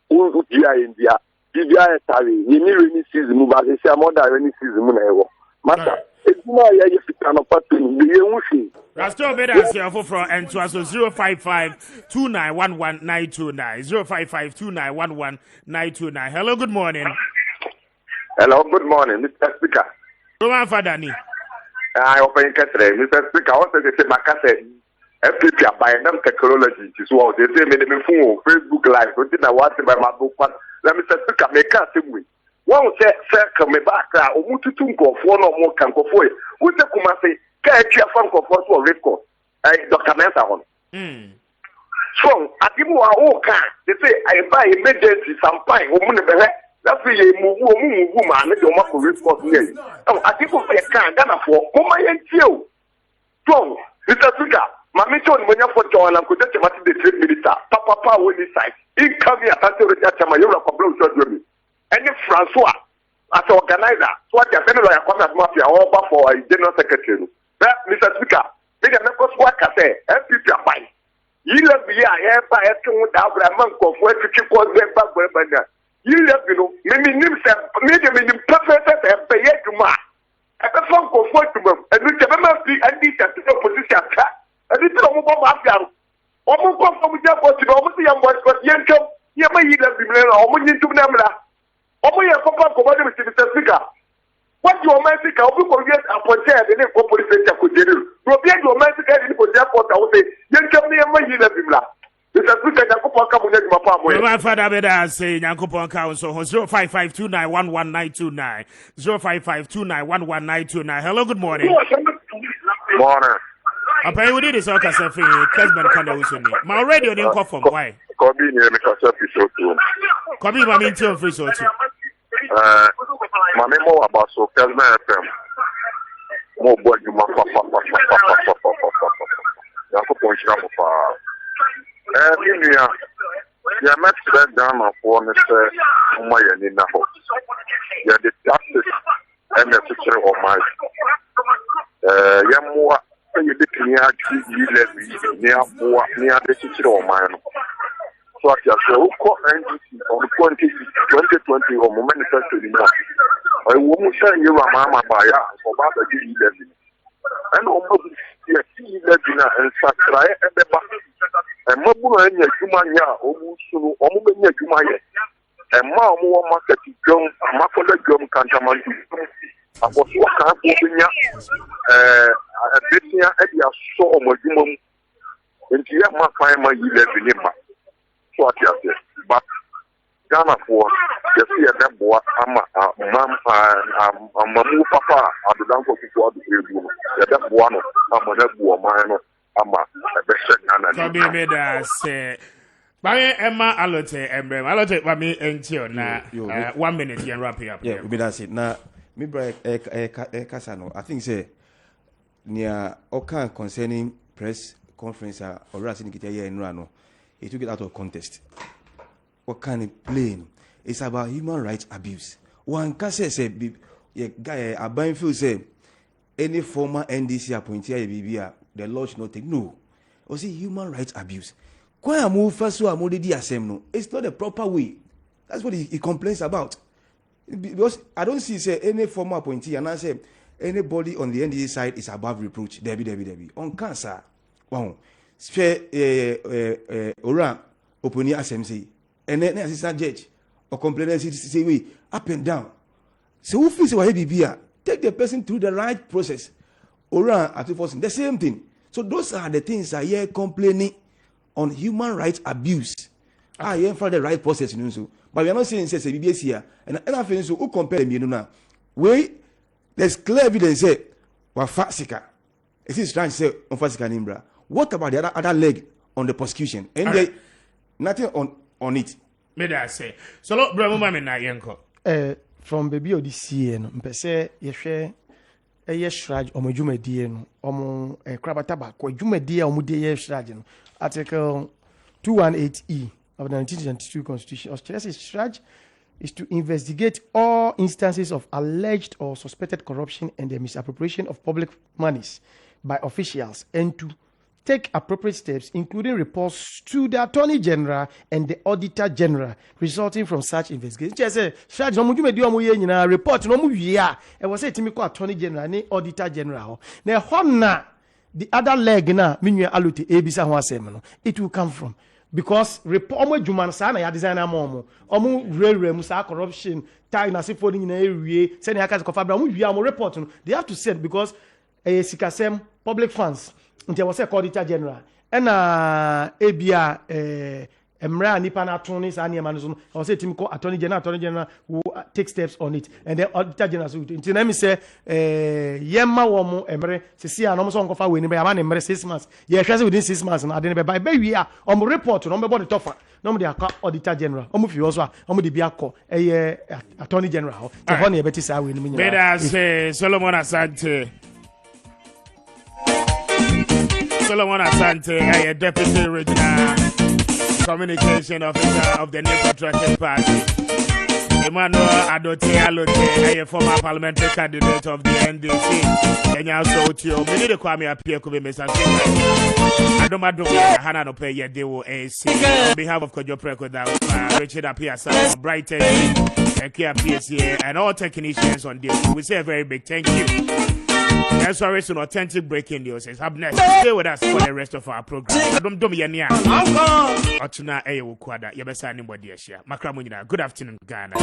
who dia India dia tari ni rainy season mu ba say more than rainy season mu na e wo mata eduma ya ye fita no patu ni ye nwushi Rasto better say from and to us 055 2911929 055 2911929 Hello, good morning. Hello, good morning, Mr. Speaker. Roman Fadani. I open Kessben, Mr. Speaker. I want to say Makase FPP by them technology is what they say me phone Facebook live. What did I want by my book? Let me say Speaker make us we One say come back omututu nkofo no mo kan nkofo e wo se kuma se ka etua fa nkofo so record Dr. Mensa hon so adimu a o kan they say I buy emergency sampai o mu ne behe that's why you move ma ne do ma ko record ne adimu e kan Ghana for mo ma yentie o so Mr. Speaker mami cho ni monya for cho na ko tete mati de 3 minutes papa we this side in come here at the chama you ra problem so do me any Francois as an organizer so what you send lawyer come as mafia or for a general secretary but Mr. Speaker me dem ko so aka say MPP abai yile bi ya here ba e tun da Abraham ko fo tiki ko ze ba na yile bi no me nim se me dem nim perfect se be ye duma e be fon ko fo duma e no je be ma fi andi ta position ka e di tro mo ba mafia o mo ko fo mo je ko ti o mo ti yam ko yen ko ye ma yile bi me o mo nyin tum na mra omo ye papa ko ba de Mr. Speaker what you want Speaker obi ko get appointed de ko police station ko jeri no bi do man Speaker ni ko dia ko ta wo say yen kam ne ma yi na bimla Mr. Speaker ya ko ka mo nyima pa mo my father be da say Nyankopon ka so 0552911929 0552911929 hello good morning morning Apa we did this all kasa fe Kessben Kanawu so ni my radio dey call from why ko bi ni me kasa fi so to ko bi ma me nti free so to mami mo about so Kessben FM mo bo juma pa ya ko po nshira mo pa ni ya met down for ne se mo ya ni na ho ya the taxes and the picture of my ya mo you did near near the picture of mine so I say who call NDC on 2020 or manifesto in now I won't say you are mama baya for about the 11 and almost yes 11 and sakra e beba e mabu na nya juma nya omusunu omu nya juma ye e ma omu market jom amakola jom kantaman akoso ka ko nya betia e dia so omodwuma mu enti ya ma fan ma 11 ni ma so atiase but Ghana for the fear that boy ama mamu papa adodan ko kuku adu ebu ya that boy no ama na bu o man no ama e be hye Ghana so be me da say Baye Emma Alote Embrem Alote ba me entio na 1 minute and wrap it up yeah we be that it na me bra kasa no I think say near okan concerning press conference or ras in kita here no it took it out of context. What kind of plane? It's about human rights abuse. One can say guy Aban feel say any former NDC appointee the law should not take no. Or see human rights abuse. Kwa move first so amode di asem no. It's not the proper way. That's what he complains about. Because I don't see say any former appointee and I say anybody on the NDC side is above reproach. Debbie. On cancer. Wow. Spare ora oponi asem say. And then assistant judge or complainant say we up and down. So who feels why take the person through the right process. Ora at the same thing. So those are the things I hear complaining on human rights abuse. I hear for the right process, you know. So, but we are not saying say BBS here. And I feel so who compare them, you know now. There's clear evidence say Wafasika. It is trying to say on Fasika Nimbra. What about the other leg on the prosecution? And they nothing on it. Me that say. So look, bro, mama na yenko. From baby of this year, no. Mpese yehwe shraj omo dwumadie no. Omo krabataba ko dwumadie omo de shraj no. Article 218E of the 1992 Constitution. Australia's shraj is to investigate all instances of alleged or suspected corruption and the misappropriation of public monies by officials and to take appropriate steps, including reports to the Attorney General and the Auditor General resulting from such investigation. Just say, Shraj, no muju medi omo ye nyina report no mu wia. E was say timi ko Attorney General ni Auditor General. Na honna the other leg na minua alute ebisa ho asem no. It will come from because report omo adwuma sa na ya design omo rere mu sa corruption tie na sefo ni nyina ewie se na aka kofa bra omo wia omo report no. They have to send because sikasem public funds. Until was a Auditor General and ebia Emra nipa na attorney sa ne man so no I say team call attorney general will take steps on it and then auditor general so until let me say yemma wo mo emre sisi a no so nkofa we ni be ama na emre 6 months ye hwase within 6 months na ade ne be ba wi a om report no be body tofa no mo de aka auditor general om fi also a om de bi akọ attorney general te ho na e beti sa we ni nyina Beda say Solomon Asante a deputy regional communication officer of the New Patriotic Party. Emmanuel Adote Alote, a former parliamentary candidate of the NDC. Kenya Sotio, many the Kwame appear to be Mr. I don't know Hannah no pay yet they will AC on behalf of Kojo Preko, Richard Appiah, Brighton, and Kia PSA, and all technicians on this. We say a very big thank you. That's why it's an authentic breaking news. It's up next. Stay with us for the rest of our program. I don't do me any. Otuna Eyo Kwada, Yabasa anybody. Makramunina. Good afternoon, Ghana.